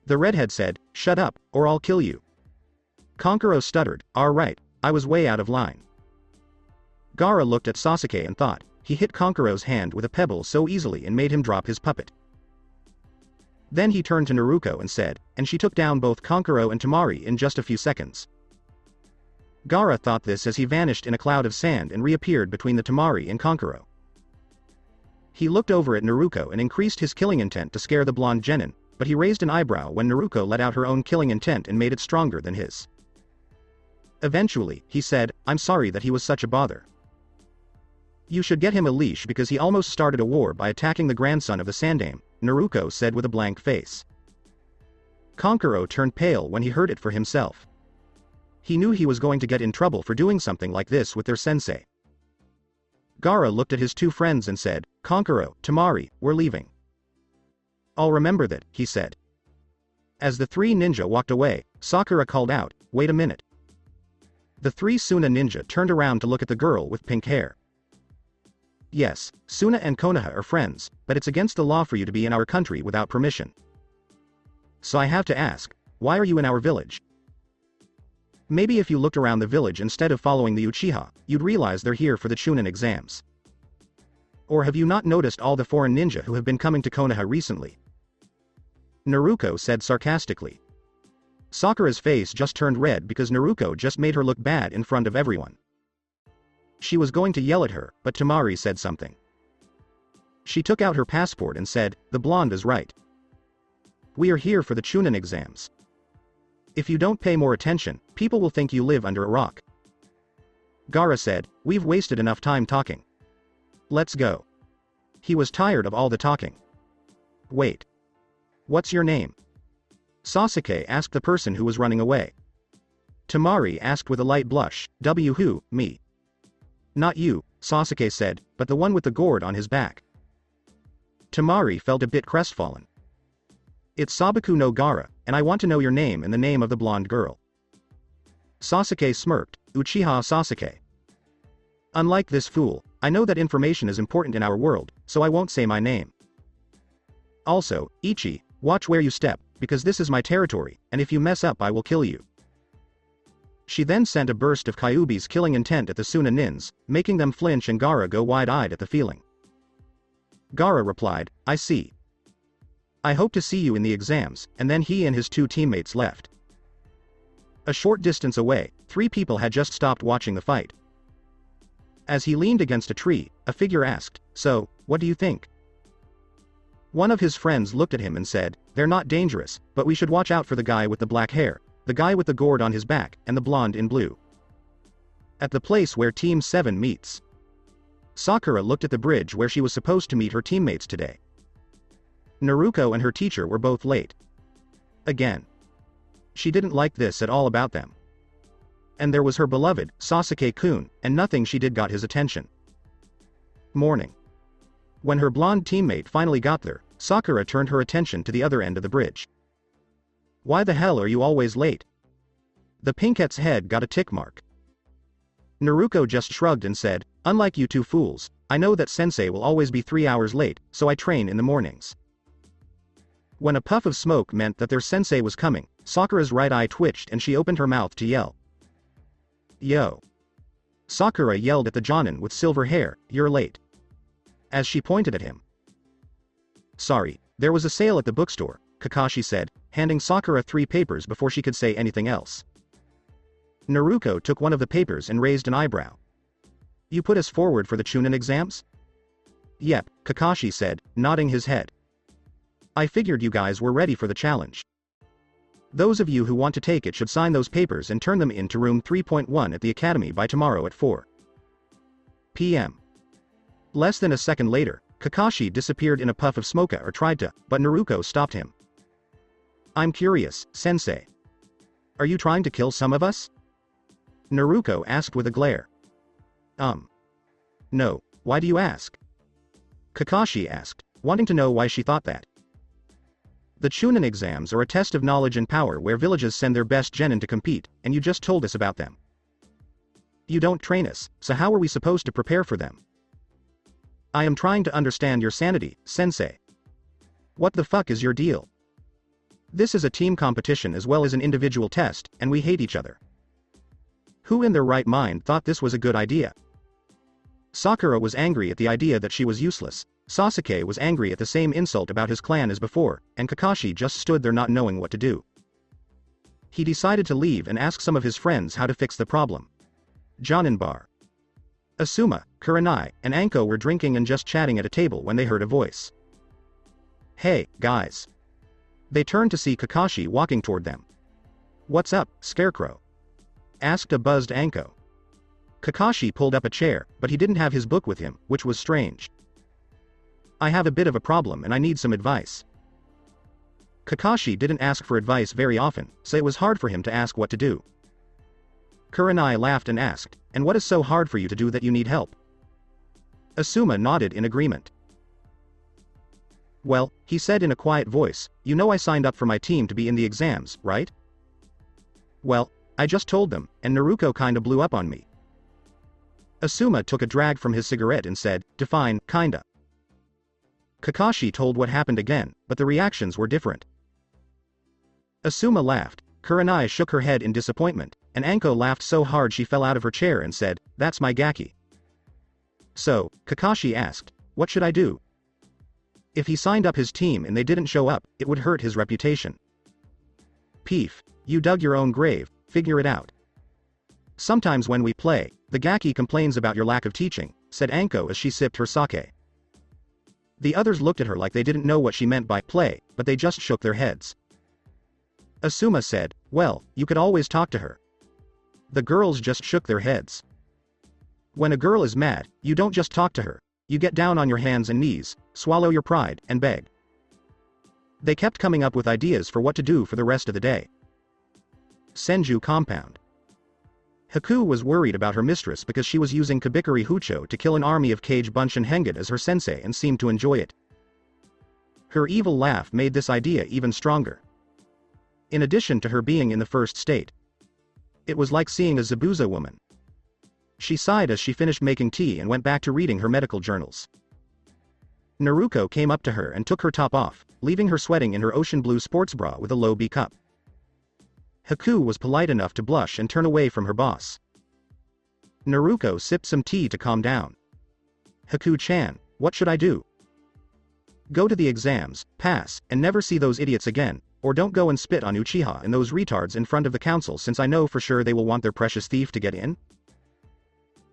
The redhead said, shut up, or I'll kill you. Kankuro stuttered, alright, I was way out of line. Gaara looked at Sasuke and thought, he hit Kankuro's hand with a pebble so easily and made him drop his puppet. Then he turned to Naruko and said, and she took down both Kankuro and Temari in just a few seconds. Gaara thought this as he vanished in a cloud of sand and reappeared between the Temari and Kankuro. He looked over at Naruko and increased his killing intent to scare the blonde genin, but he raised an eyebrow when Naruko let out her own killing intent and made it stronger than his. Eventually, he said, I'm sorry that he was such a bother. You should get him a leash because he almost started a war by attacking the grandson of the Sandaime, Naruko said with a blank face. Kankuro turned pale when he heard it for himself. He knew he was going to get in trouble for doing something like this with their sensei. Gaara looked at his two friends and said, Kankuro, Temari, we're leaving. I'll remember that, he said. As the three ninja walked away, Sakura called out, wait a minute. The three Suna ninja turned around to look at the girl with pink hair. Yes, Suna and Konoha are friends, but it's against the law for you to be in our country without permission. So I have to ask, why are you in our village? Maybe if you looked around the village instead of following the Uchiha, you'd realize they're here for the Chunin exams. Or have you not noticed all the foreign ninja who have been coming to Konoha recently? Naruko said sarcastically. Sakura's face just turned red because Naruko just made her look bad in front of everyone. She was going to yell at her, but Temari said something. She took out her passport and said, "The blonde is right. We are here for the Chunin exams. If you don't pay more attention, people will think you live under a rock." Gaara said, "We've wasted enough time talking. Let's go." He was tired of all the talking. "Wait. What's your name?" Sasuke asked the person who was running away. Temari asked with a light blush, Who, me?" "Not you," Sasuke said, "but the one with the gourd on his back." Temari felt a bit crestfallen. "It's Sabaku no Gaara, and I want to know your name and the name of the blonde girl." Sasuke smirked, "Uchiha Sasuke. Unlike this fool, I know that information is important in our world, so I won't say my name. Also, Ichi, watch where you step, because this is my territory, and if you mess up I will kill you." She then sent a burst of Kyuubi's killing intent at the Sunanins, making them flinch and Gaara go wide-eyed at the feeling. Gaara replied, "I see. I hope to see you in the exams," and then he and his two teammates left. A short distance away, three people had just stopped watching the fight. As he leaned against a tree, a figure asked, "So, what do you think?" One of his friends looked at him and said, "They're not dangerous, but we should watch out for the guy with the black hair, the guy with the gourd on his back, and the blonde in blue. At the place where Team 7 meets." Sakura looked at the bridge where she was supposed to meet her teammates today. Naruko and her teacher were both late. Again. She didn't like this at all about them. And there was her beloved, Sasuke-kun, and nothing she did got his attention. Morning. When her blonde teammate finally got there, Sakura turned her attention to the other end of the bridge. "Why the hell are you always late?" The pinkette's head got a tick mark. Naruko just shrugged and said, "Unlike you two fools, I know that sensei will always be 3 hours late, so I train in the mornings." When a puff of smoke meant that their sensei was coming, Sakura's right eye twitched and she opened her mouth to yell. "Yo!" Sakura yelled at the Jonin with silver hair, "You're late." As she pointed at him. "Sorry, there was a sale at the bookstore," Kakashi said, handing Sakura 3 papers before she could say anything else. Naruko took one of the papers and raised an eyebrow. "You put us forward for the Chunin exams?" "Yep," Kakashi said, nodding his head. "I figured you guys were ready for the challenge. Those of you who want to take it should sign those papers and turn them in to room 3.1 at the academy by tomorrow at 4 p.m. Less than a second later, Kakashi disappeared in a puff of smoke or tried to, but Naruko stopped him. "I'm curious, sensei. Are you trying to kill some of us?" Naruko asked with a glare. No, why do you ask?" Kakashi asked, wanting to know why she thought that. "The Chunin exams are a test of knowledge and power where villages send their best genin to compete, and you just told us about them. You don't train us, so how are we supposed to prepare for them?" "I am trying to understand your sanity, sensei. What the fuck is your deal? This is a team competition as well as an individual test, and we hate each other. Who in their right mind thought this was a good idea?" Sakura was angry at the idea that she was useless, Sasuke was angry at the same insult about his clan as before, and Kakashi just stood there not knowing what to do. He decided to leave and ask some of his friends how to fix the problem. Jonin bar. Asuma, Kurenai, and Anko were drinking and just chatting at a table when they heard a voice. "Hey, guys." They turned to see Kakashi walking toward them. "What's up, Scarecrow?" asked a buzzed Anko. Kakashi pulled up a chair, but he didn't have his book with him, which was strange. "I have a bit of a problem and I need some advice." Kakashi didn't ask for advice very often, so it was hard for him to ask what to do. Kurenai laughed and asked, "And what is so hard for you to do that you need help?" Asuma nodded in agreement. "Well," he said in a quiet voice, "you know I signed up for my team to be in the exams, right?" "Well, I just told them, and Naruko kinda blew up on me." Asuma took a drag from his cigarette and said, "Define, kinda." Kakashi told what happened again, but the reactions were different. Asuma laughed, Kurenai shook her head in disappointment, and Anko laughed so hard she fell out of her chair and said, "That's my gaki." So, Kakashi asked, "What should I do?" If he signed up his team and they didn't show up, it would hurt his reputation. "Peef, You dug your own grave, figure it out. Sometimes when we play, the Gaki complains about your lack of teaching, said Anko as she sipped her sake. The others looked at her like they didn't know what she meant by play, but they just shook their heads. Asuma said, well, you could always talk to her. The girls just shook their heads. When a girl is mad, you don't just talk to her. You get down on your hands and knees, swallow your pride, and beg. They kept coming up with ideas for what to do for the rest of the day. Senju compound. Haku was worried about her mistress because she was using Kabikari Hucho to kill an army of Cage Bunshin Hengid as her sensei and seemed to enjoy it. Her evil laugh made this idea even stronger. In addition to her being in the first state, it was like seeing a Zabuza woman. She sighed as she finished making tea and went back to reading her medical journals. Naruko came up to her and took her top off, leaving her sweating in her ocean blue sports bra with a low B cup. Haku was polite enough to blush and turn away from her boss. Naruko sipped some tea to calm down. Haku-chan, what should I do? Go to the exams, pass, and never see those idiots again, or don't go and spit on Uchiha and those retards in front of the council since I know for sure they will want their precious thief to get in?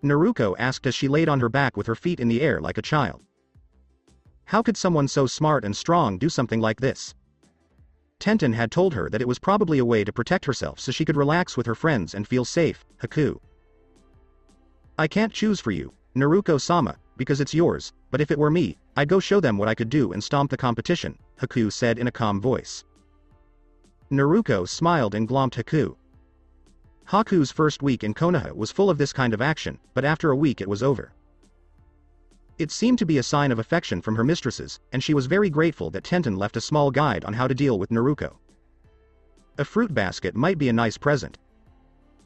Naruko asked as she laid on her back with her feet in the air like a child. How could someone so smart and strong do something like this? Tenten had told her that it was probably a way to protect herself so she could relax with her friends and feel safe, Haku. I can't choose for you, Naruko-sama, because it's yours, but if it were me, I'd go show them what I could do and stomp the competition, Haku said in a calm voice. Naruko smiled and glomped Haku. Haku's first week in Konoha was full of this kind of action, but after a week it was over. It seemed to be a sign of affection from her mistresses, and she was very grateful that Tenten left a small guide on how to deal with Naruko. A fruit basket might be a nice present.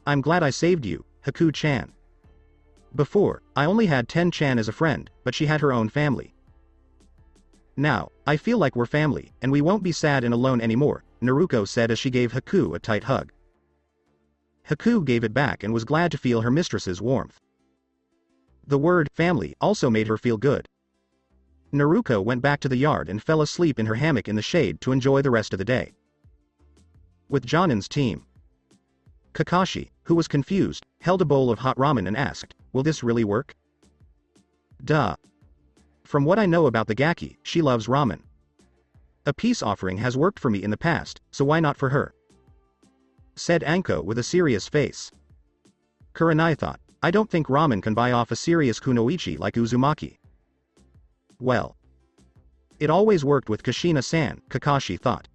I'm glad I saved you, Haku-chan. Before, I only had Ten-chan as a friend, but she had her own family. Now, I feel like we're family, and we won't be sad and alone anymore, Naruko said as she gave Haku a tight hug. Haku gave it back and was glad to feel her mistress's warmth. The word family also made her feel good. Naruko went back to the yard and fell asleep in her hammock in the shade to enjoy the rest of the day. With Jonin's team, Kakashi, who was confused, held a bowl of hot ramen and asked, will this really work? Duh. From what I know about the Gaki, she loves ramen. A peace offering has worked for me in the past, so why not for her? Said Anko with a serious face. Kurenai thought, I don't think ramen can buy off a serious kunoichi like Uzumaki. Well. It always worked with Kushina-san, Kakashi thought.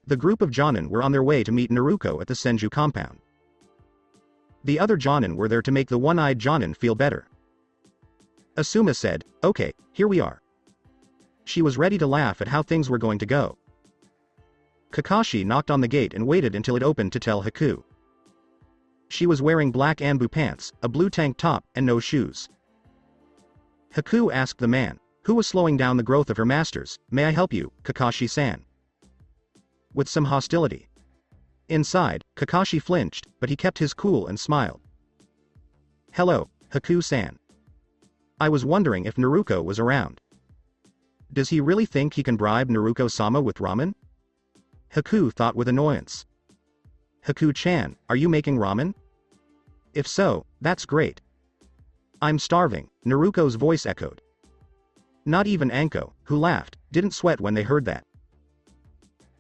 The group of Jonin were on their way to meet Naruko at the Senju compound. The other Jonin were there to make the one-eyed Jonin feel better. Asuma said, okay, here we are. She was ready to laugh at how things were going to go. Kakashi knocked on the gate and waited until it opened to tell Haku. She was wearing black Anbu pants, a blue tank top, and no shoes. Haku asked the man, who was slowing down the growth of her masters, may I help you, Kakashi-san? With some hostility. Inside, Kakashi flinched, but he kept his cool and smiled. Hello, Haku-san. I was wondering if Naruko was around. Does he really think he can bribe Naruko-sama with ramen? Haku thought with annoyance. Haku-chan, are you making ramen? If so, that's great. I'm starving, Naruko's voice echoed. Not even Anko, who laughed, didn't sweat when they heard that.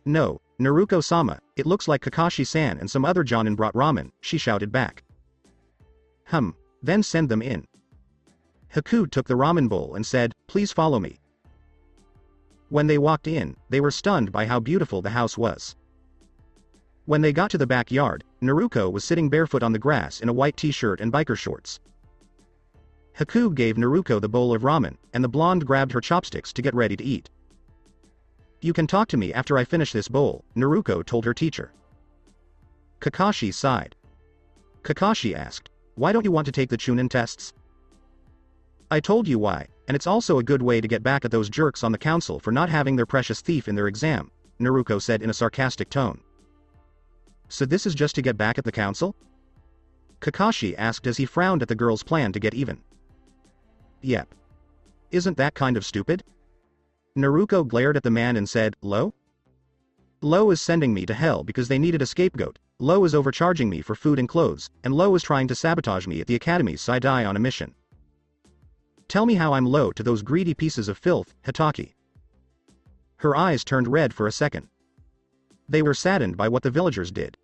No, Naruko-sama, it looks like Kakashi-san and some other Jonin brought ramen, she shouted back. Then send them in. Haku took the ramen bowl and said, please follow me. When they walked in, they were stunned by how beautiful the house was. When they got to the backyard, Naruko was sitting barefoot on the grass in a white t-shirt and biker shorts. Haku gave Naruko the bowl of ramen, and the blonde grabbed her chopsticks to get ready to eat. You can talk to me after I finish this bowl, Naruko told her teacher. Kakashi sighed. Kakashi asked, why don't you want to take the Chunin tests? I told you why, and it's also a good way to get back at those jerks on the council for not having their precious thief in their exam, Naruko said in a sarcastic tone. So this is just to get back at the council? Kakashi asked as he frowned at the girl's plan to get even. Yep. Isn't that kind of stupid? Naruko glared at the man and said, "Lo?" Lo is sending me to hell because they needed a scapegoat, Lo is overcharging me for food and clothes, and Lo is trying to sabotage me at the academy's side on a mission. Tell me how I'm Lo to those greedy pieces of filth, Hitaki. Her eyes turned red for a second. They were saddened by what the villagers did.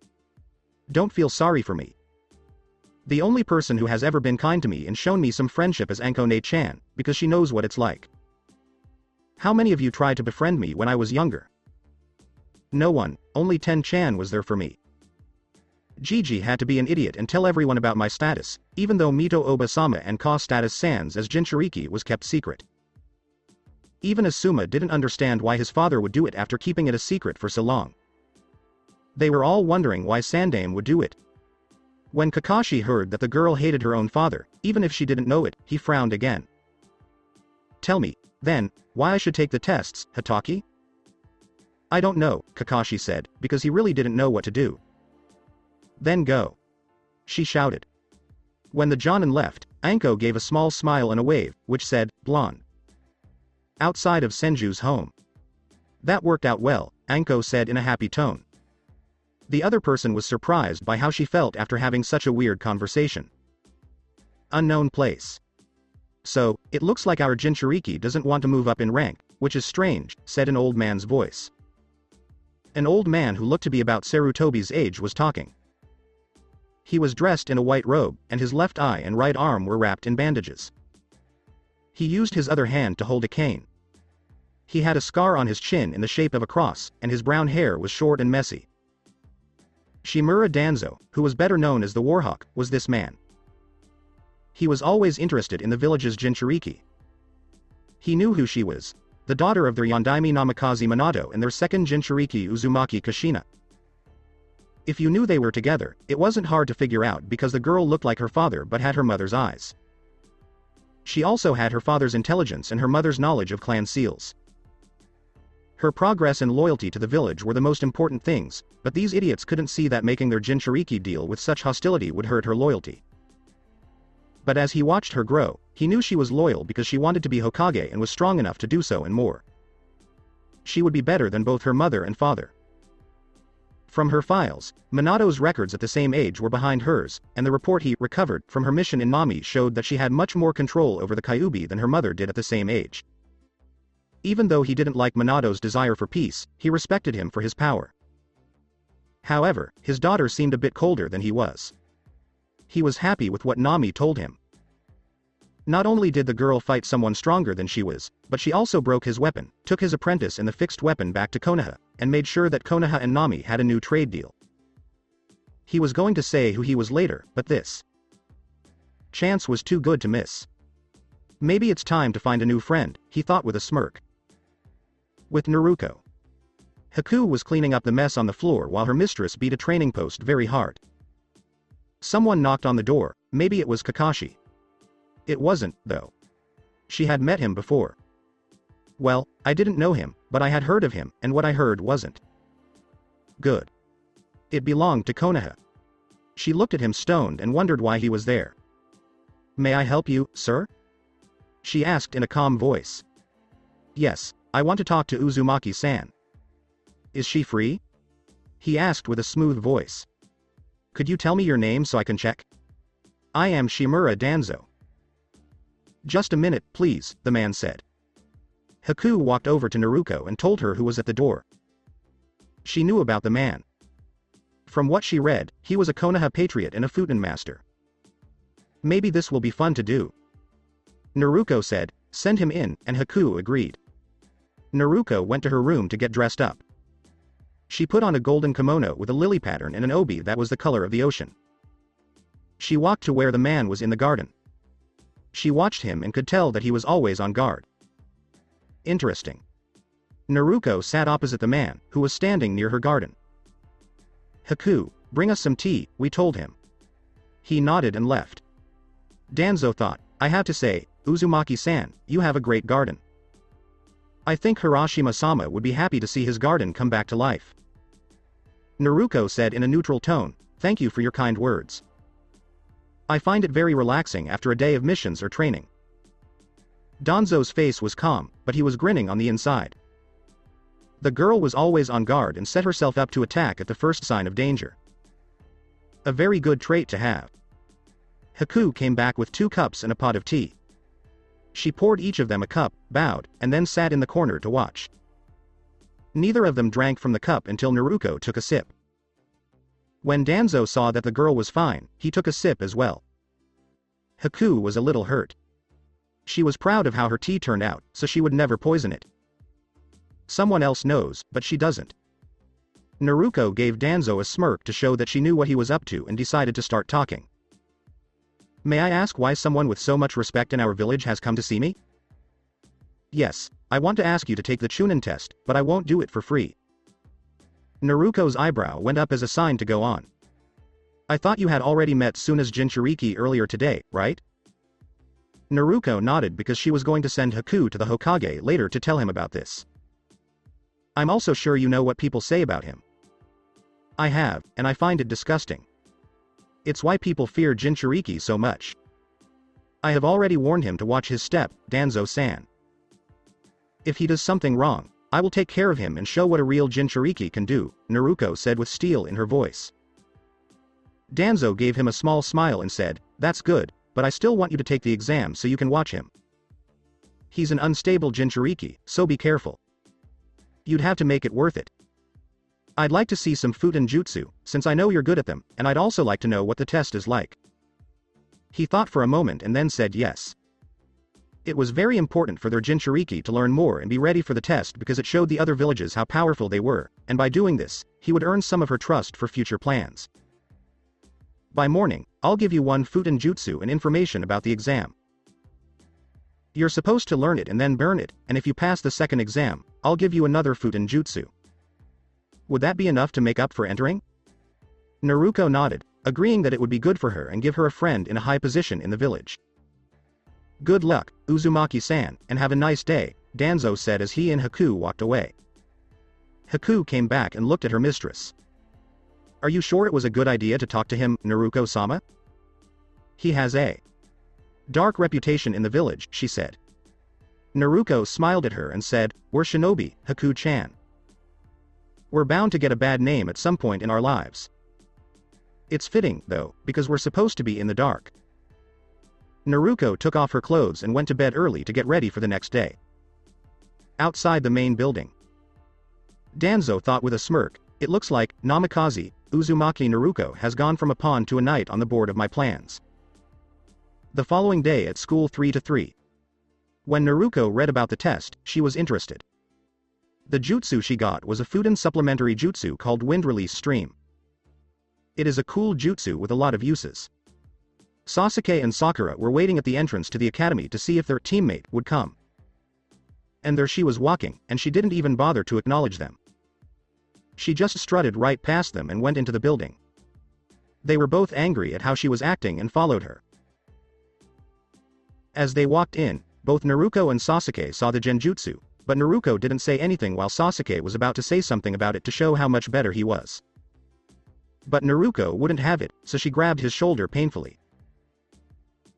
Don't feel sorry for me. The only person who has ever been kind to me and shown me some friendship is Ankone-chan, because she knows what it's like. How many of you tried to befriend me when I was younger? No one, only Ten-chan was there for me. Gigi had to be an idiot and tell everyone about my status, even though Mito Oba-sama and Ka status sans as Jinchuriki was kept secret. Even Asuma didn't understand why his father would do it after keeping it a secret for so long. They were all wondering why Sandaime would do it. When Kakashi heard that the girl hated her own father, even if she didn't know it, he frowned again. Tell me, then, why I should take the tests, Hitaki? I don't know, Kakashi said, because he really didn't know what to do. Then go. She shouted. When the Jonin left, Anko gave a small smile and a wave, which said, blonde. Outside of Senju's home. That worked out well, Anko said in a happy tone. The other person was surprised by how she felt after having such a weird conversation. Unknown place. So, it looks like our Jinchuriki doesn't want to move up in rank, which is strange, said an old man's voice. An old man who looked to be about Sarutobi's age was talking. He was dressed in a white robe, and his left eye and right arm were wrapped in bandages. He used his other hand to hold a cane. He had a scar on his chin in the shape of a cross, and his brown hair was short and messy. Shimura Danzo, who was better known as the Warhawk, was this man. He was always interested in the village's Jinchuriki. He knew who she was, the daughter of their Yondaime Namikaze Minato and their second Jinchuriki Uzumaki Kushina. If you knew they were together, it wasn't hard to figure out because the girl looked like her father but had her mother's eyes. She also had her father's intelligence and her mother's knowledge of clan seals. Her progress and loyalty to the village were the most important things, but these idiots couldn't see that making their Jinchuriki deal with such hostility would hurt her loyalty. But as he watched her grow, he knew she was loyal because she wanted to be Hokage and was strong enough to do so and more. She would be better than both her mother and father. From her files, Minato's records at the same age were behind hers, and the report he recovered from her mission in Nami showed that she had much more control over the Kyuubi than her mother did at the same age. Even though he didn't like Minato's desire for peace, he respected him for his power. However, his daughter seemed a bit colder than he was. He was happy with what Nami told him. Not only did the girl fight someone stronger than she was, but she also broke his weapon, took his apprentice and the fixed weapon back to Konoha, and made sure that Konoha and Nami had a new trade deal. He was going to say who he was later, but this chance was too good to miss. Maybe it's time to find a new friend, he thought with a smirk. With Naruko. Haku was cleaning up the mess on the floor while her mistress beat a training post very hard. Someone knocked on the door, maybe it was Kakashi. It wasn't, though. She had met him before. Well, I didn't know him, but I had heard of him, and what I heard wasn't good. It belonged to Konoha. She looked at him stoned and wondered why he was there. May I help you, sir? She asked in a calm voice. Yes, I want to talk to Uzumaki-san. Is she free? He asked with a smooth voice. Could you tell me your name so I can check? I am Shimura Danzo. Just a minute, please, the man said. Haku walked over to Naruko and told her who was at the door. She knew about the man. From what she read, he was a Konoha patriot and a Futon master. Maybe this will be fun to do. Naruko said, send him in, and Haku agreed. Naruko went to her room to get dressed up. She put on a golden kimono with a lily pattern and an obi that was the color of the ocean. She walked to where the man was in the garden. She watched him and could tell that he was always on guard. Interesting. Naruko sat opposite the man, who was standing near her garden. Haku, bring us some tea, we told him. He nodded and left. Danzo thought, I have to say, Uzumaki-san, you have a great garden. I think Hiroshima-sama would be happy to see his garden come back to life. Naruko said in a neutral tone, thank you for your kind words. I find it very relaxing after a day of missions or training. Danzo's face was calm, but he was grinning on the inside. The girl was always on guard and set herself up to attack at the first sign of danger. A very good trait to have. Haku came back with 2 cups and a pot of tea. She poured each of them a cup, bowed, and then sat in the corner to watch. Neither of them drank from the cup until Naruko took a sip. When Danzo saw that the girl was fine, he took a sip as well. Haku was a little hurt. She was proud of how her tea turned out, so she would never poison it. Someone else knows, but she doesn't. Naruko gave Danzo a smirk to show that she knew what he was up to and decided to start talking. May I ask why someone with so much respect in our village has come to see me? Yes, I want to ask you to take the Chunin test, but I won't do it for free. Naruko's eyebrow went up as a sign to go on. I thought you had already met Suna's Jinchuriki earlier today, right? Naruko nodded because she was going to send Haku to the Hokage later to tell him about this. I'm also sure you know what people say about him. I have, and I find it disgusting. It's why people fear Jinchuriki so much. I have already warned him to watch his step, Danzo-san. If he does something wrong, I will take care of him and show what a real Jinchuriki can do, Naruko said with steel in her voice. Danzo gave him a small smile and said, that's good, but I still want you to take the exam so you can watch him. He's an unstable Jinchuriki, so be careful. You'd have to make it worth it. I'd like to see some Futen Jutsu, since I know you're good at them, and I'd also like to know what the test is like. He thought for a moment and then said yes. It was very important for their Jinchuriki to learn more and be ready for the test because it showed the other villages how powerful they were, and by doing this, he would earn some of her trust for future plans. By morning, I'll give you 1 Futen Jutsu and information about the exam. You're supposed to learn it and then burn it, and if you pass the second exam, I'll give you another Futen Jutsu. Would that be enough to make up for entering? Naruko nodded, agreeing that it would be good for her and give her a friend in a high position in the village. Good luck, Uzumaki-san, and have a nice day, Danzo said as he and Haku walked away. Haku came back and looked at her mistress. Are you sure it was a good idea to talk to him, Naruko-sama? He has a dark reputation in the village, she said. Naruko smiled at her and said, we're shinobi, Haku-chan. We're bound to get a bad name at some point in our lives. It's fitting, though, because we're supposed to be in the dark. Naruko took off her clothes and went to bed early to get ready for the next day. Outside the main building. Danzo thought with a smirk, it looks like, Namikaze, Uzumaki Naruko has gone from a pawn to a knight on the board of my plans. The following day at school 3 to 3. When Naruko read about the test, she was interested. The jutsu she got was a Futen supplementary jutsu called Wind Release Stream. It is a cool jutsu with a lot of uses. Sasuke and Sakura were waiting at the entrance to the academy to see if their teammate would come. And there she was walking, and she didn't even bother to acknowledge them. She just strutted right past them and went into the building. They were both angry at how she was acting and followed her. As they walked in, both Naruko and Sasuke saw the genjutsu, but Naruko didn't say anything while Sasuke was about to say something about it to show how much better he was. But Naruko wouldn't have it, so she grabbed his shoulder painfully.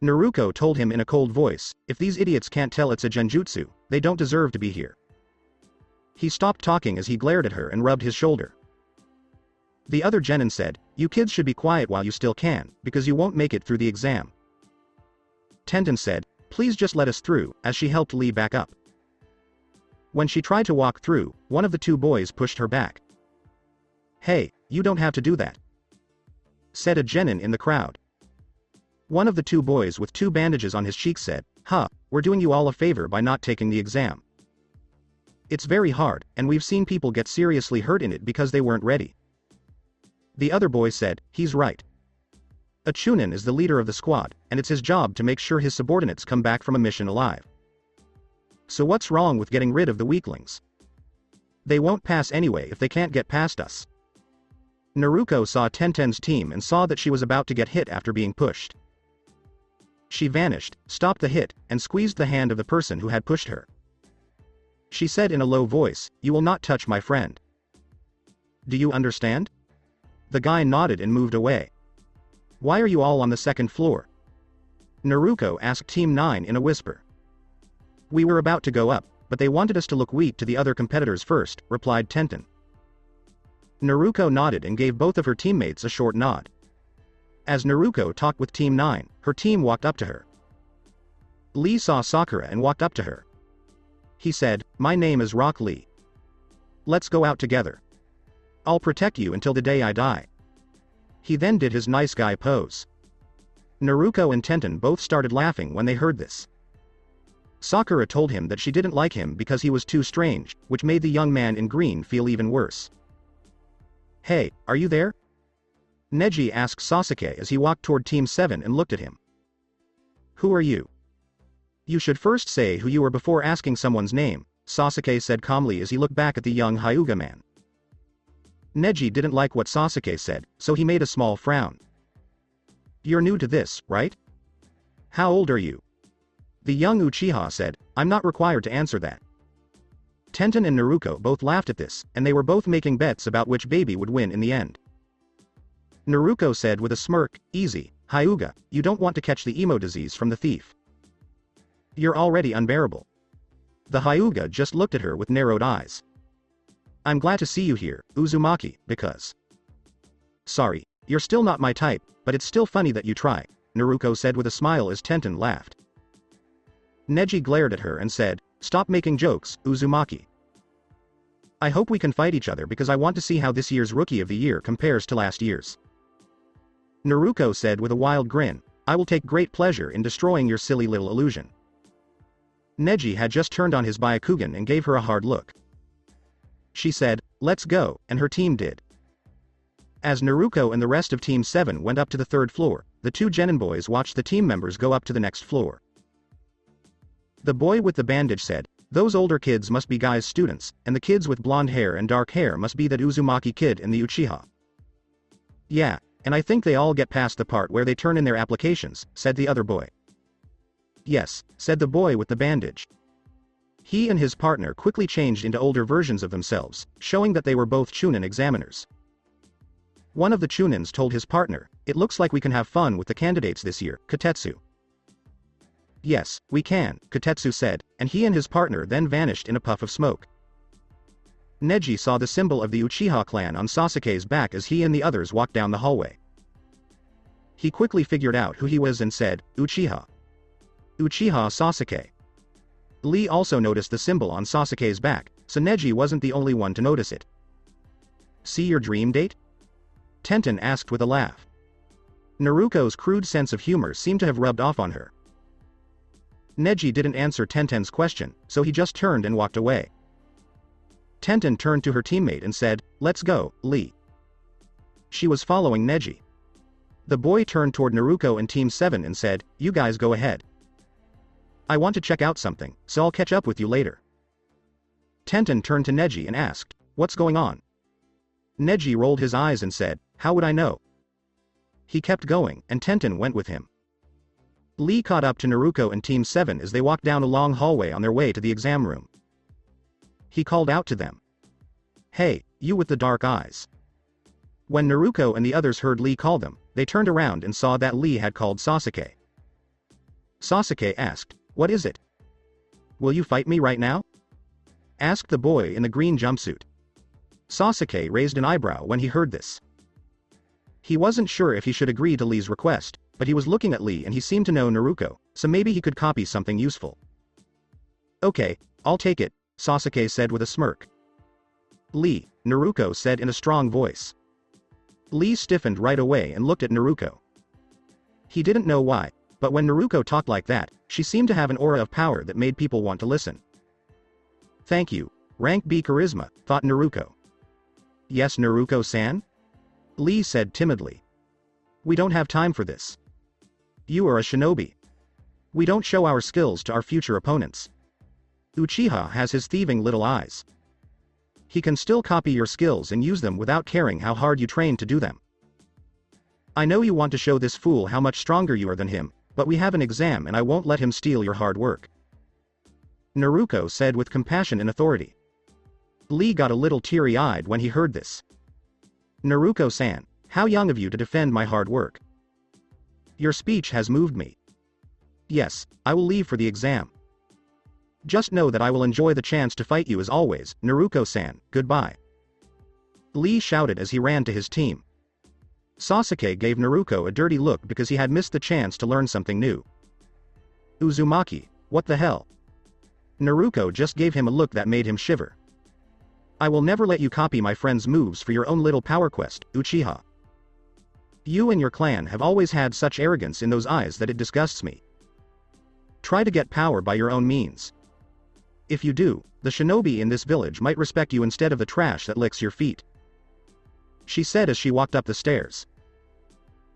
Naruko told him in a cold voice, if these idiots can't tell it's a genjutsu, they don't deserve to be here. He stopped talking as he glared at her and rubbed his shoulder. The other genin said, you kids should be quiet while you still can, because you won't make it through the exam. Tenten said, please just let us through, as she helped Lee back up. When she tried to walk through, one of the 2 boys pushed her back. Hey, you don't have to do that, said a genin in the crowd. One of the 2 boys with 2 bandages on his cheeks said, we're doing you all a favor by not taking the exam. It's very hard, and we've seen people get seriously hurt in it because they weren't ready. The other boy said, he's right. A Chunin is the leader of the squad, and it's his job to make sure his subordinates come back from a mission alive. So what's wrong with getting rid of the weaklings? They won't pass anyway if they can't get past us. Naruko saw Tenten's team and saw that she was about to get hit after being pushed. She vanished, stopped the hit, and squeezed the hand of the person who had pushed her. She said in a low voice, you will not touch my friend. Do you understand? The guy nodded and moved away. Why are you all on the 2nd floor? Naruko asked Team 9 in a whisper. We were about to go up, but they wanted us to look weak to the other competitors first, replied Tenten. Naruko nodded and gave both of her teammates a short nod. As Naruko talked with Team 9, her team walked up to her. Lee saw Sakura and walked up to her. He said, "My name is Rock Lee. Let's go out together. I'll protect you until the day I die." He then did his nice guy pose. Naruko and Tenten both started laughing when they heard this. Sakura told him that she didn't like him because he was too strange, which made the young man in green feel even worse. "Hey, are you there?" Neji asked Sasuke as he walked toward Team 7 and looked at him. "Who are you?" "You should first say who you are before asking someone's name," Sasuke said calmly as he looked back at the young Hyuga man. Neji didn't like what Sasuke said, so he made a small frown. "You're new to this, right? How old are you?" The young Uchiha said, "I'm not required to answer that." Tenten and Naruko both laughed at this, and they were both making bets about which baby would win in the end. Naruko said with a smirk, "Easy, Hyuga, you don't want to catch the emo disease from the thief. You're already unbearable." The Hyuga just looked at her with narrowed eyes. "I'm glad to see you here, Uzumaki, because..." "Sorry, you're still not my type, but it's still funny that you try," Naruko said with a smile as Tenten laughed. Neji glared at her and said, "Stop making jokes, Uzumaki. I hope we can fight each other because I want to see how this year's Rookie of the Year compares to last year's." Naruko said with a wild grin, "I will take great pleasure in destroying your silly little illusion." Neji had just turned on his Byakugan and gave her a hard look. She said, "Let's go," and her team did. As Naruko and the rest of Team 7 went up to the third floor, the two Genin boys watched the team members go up to the next floor. The boy with the bandage said, "Those older kids must be Guy's students, and the kids with blonde hair and dark hair must be that Uzumaki kid and the Uchiha." "Yeah, and I think they all get past the part where they turn in their applications," said the other boy. "Yes," said the boy with the bandage. He and his partner quickly changed into older versions of themselves, showing that they were both Chunin examiners. One of the Chunins told his partner, "It looks like we can have fun with the candidates this year, Katetsu." "Yes, we can," Katetsu said, and he and his partner then vanished in a puff of smoke. Neji saw the symbol of the Uchiha clan on Sasuke's back as he and the others walked down the hallway. He quickly figured out who he was and said, "Uchiha. Uchiha Sasuke." Lee also noticed the symbol on Sasuke's back, so Neji wasn't the only one to notice it. "See your dream date?" Tenten asked with a laugh. Naruko's crude sense of humor seemed to have rubbed off on her. Neji didn't answer Tenten's question, so he just turned and walked away. Tenten turned to her teammate and said, "Let's go, Lee." She was following Neji. The boy turned toward Naruko and Team 7 and said, "You guys go ahead. I want to check out something, so I'll catch up with you later." Tenten turned to Neji and asked, "What's going on?" Neji rolled his eyes and said, "How would I know?" He kept going, and Tenten went with him. Lee caught up to Naruko and Team 7 as they walked down a long hallway on their way to the exam room. He called out to them. "Hey, you with the dark eyes." When Naruko and the others heard Lee call them, they turned around and saw that Lee had called Sasuke. Sasuke asked, "What is it? Will you fight me right now?" asked the boy in the green jumpsuit. Sasuke raised an eyebrow when he heard this. He wasn't sure if he should agree to Lee's request, but he was looking at Lee and he seemed to know Naruko, so maybe he could copy something useful. "Okay, I'll take it," Sasuke said with a smirk. "Lee," Naruko said in a strong voice. Lee stiffened right away and looked at Naruko. He didn't know why, but when Naruko talked like that, she seemed to have an aura of power that made people want to listen. "Thank you, rank B charisma," thought Naruko. "Yes, Naruko-san?" Lee said timidly. "We don't have time for this. You are a shinobi. We don't show our skills to our future opponents. Uchiha has his thieving little eyes. He can still copy your skills and use them without caring how hard you train to do them. I know you want to show this fool how much stronger you are than him, but we have an exam and I won't let him steal your hard work," Naruko said with compassion and authority. Lee got a little teary-eyed when he heard this. "Naruko-san, how young of you to defend my hard work. Your speech has moved me. Yes, I will leave for the exam." Just know that I will enjoy the chance to fight you as always, Naruko-san, goodbye. Lee shouted as he ran to his team. Sasuke gave Naruko a dirty look because he had missed the chance to learn something new. Uzumaki, what the hell? Naruko just gave him a look that made him shiver. I will never let you copy my friend's moves for your own little power quest, Uchiha. You and your clan have always had such arrogance in those eyes that it disgusts me. Try to get power by your own means. If you do, the shinobi in this village might respect you instead of the trash that licks your feet. She said as she walked up the stairs.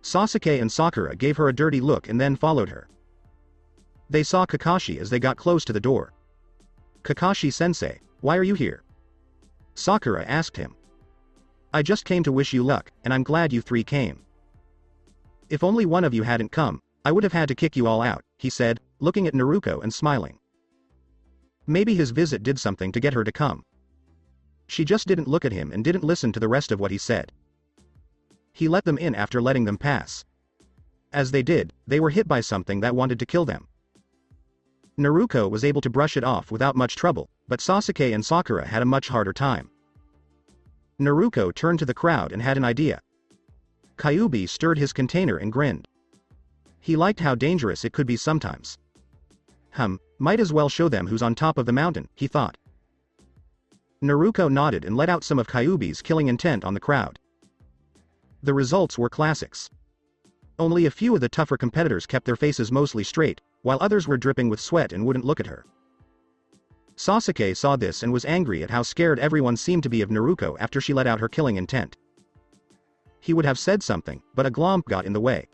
Sasuke and Sakura gave her a dirty look and then followed her. They saw Kakashi as they got close to the door. Kakashi-sensei, why are you here? Sakura asked him. I just came to wish you luck, and I'm glad you three came. If only one of you hadn't come, I would have had to kick you all out, he said, looking at Naruko and smiling. Maybe his visit did something to get her to come. She just didn't look at him and didn't listen to the rest of what he said. He let them in after letting them pass. As they did, they were hit by something that wanted to kill them. Naruko was able to brush it off without much trouble, but Sasuke and Sakura had a much harder time. Naruko turned to the crowd and had an idea. Kyuubi stirred his container and grinned. He liked how dangerous it could be sometimes. Might as well show them who's on top of the mountain, he thought. Naruko nodded and let out some of Kyuubi's killing intent on the crowd. The results were classics. Only a few of the tougher competitors kept their faces mostly straight, while others were dripping with sweat and wouldn't look at her. Sasuke saw this and was angry at how scared everyone seemed to be of Naruko after she let out her killing intent. He would have said something, but a glomp got in the way.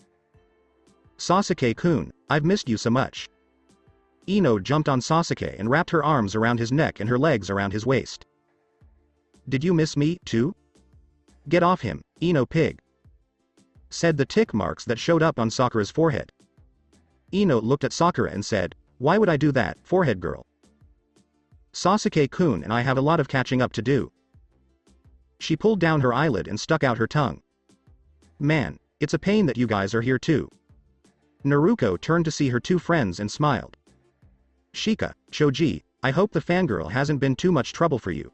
Sasuke-kun, I've missed you so much. Ino jumped on Sasuke and wrapped her arms around his neck and her legs around his waist. Did you miss me, too? Get off him, Ino pig. Said the tick marks that showed up on Sakura's forehead. Ino looked at Sakura and said, why would I do that, forehead girl? Sasuke-kun and I have a lot of catching up to do. She pulled down her eyelid and stuck out her tongue. Man, it's a pain that you guys are here too. Naruko turned to see her two friends and smiled. Shika, Choji, I hope the fangirl hasn't been too much trouble for you.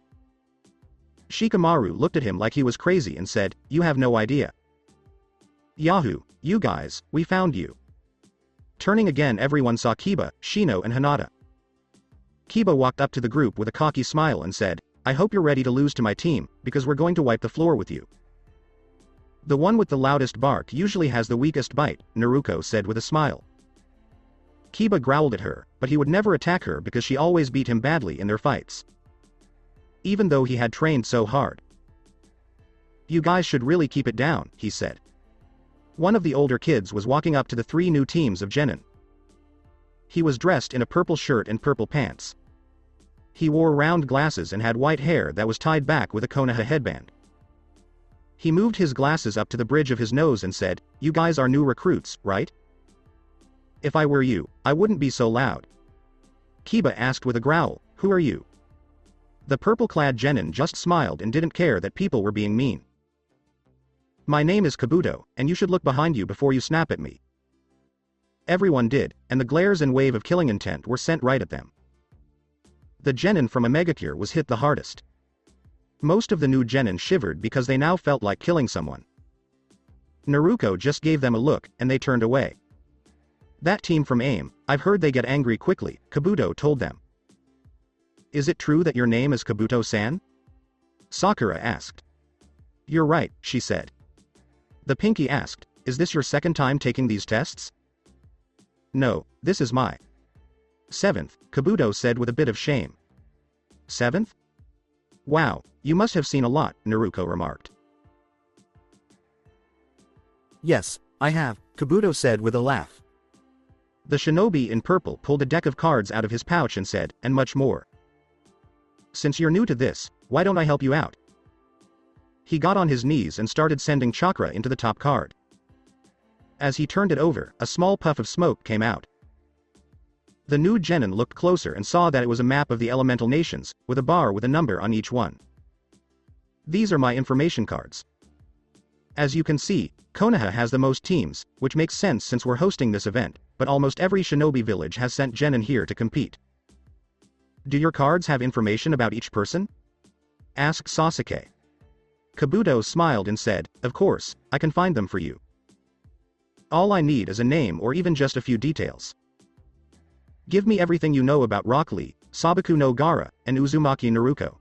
Shikamaru looked at him like he was crazy and said, you have no idea. Yahoo, you guys, we found you. Turning again, everyone saw Kiba, Shino and Hinata. Kiba walked up to the group with a cocky smile and said, I hope you're ready to lose to my team, because we're going to wipe the floor with you. The one with the loudest bark usually has the weakest bite, Naruko said with a smile. Kiba growled at her, but he would never attack her because she always beat him badly in their fights. Even though he had trained so hard. You guys should really keep it down, he said. One of the older kids was walking up to the three new teams of genin. He was dressed in a purple shirt and purple pants. He wore round glasses and had white hair that was tied back with a Konoha headband. He moved his glasses up to the bridge of his nose and said, you guys are new recruits, right? If I were you, I wouldn't be so loud. Kiba asked with a growl, who are you? The purple-clad genin just smiled and didn't care that people were being mean. My name is Kabuto, and you should look behind you before you snap at me. Everyone did, and the glares and wave of killing intent were sent right at them. The genin from Omegakure was hit the hardest. Most of the new genin shivered because they now felt like killing someone. Naruko just gave them a look, and they turned away. That team from AIM, I've heard they get angry quickly, Kabuto told them. Is it true that your name is Kabuto-san? Sakura asked. You're right, she said. The Pinky asked, is this your second time taking these tests? No, this is my seventh, Kabuto said with a bit of shame. Seventh? Wow, you must have seen a lot, Naruko remarked. Yes, I have, Kabuto said with a laugh. The shinobi in purple pulled a deck of cards out of his pouch and said, and much more. Since you're new to this, why don't I help you out? He got on his knees and started sending chakra into the top card. As he turned it over, a small puff of smoke came out. The new genin looked closer and saw that it was a map of the elemental nations, with a bar with a number on each one. These are my information cards. As you can see, Konoha has the most teams, which makes sense since we're hosting this event, but almost every shinobi village has sent genin here to compete. Do your cards have information about each person? Asked Sasuke. Kabuto smiled and said, of course, I can find them for you. All I need is a name or even just a few details. Give me everything you know about Rock Lee, Sabaku no Gaara, and Uzumaki Naruko.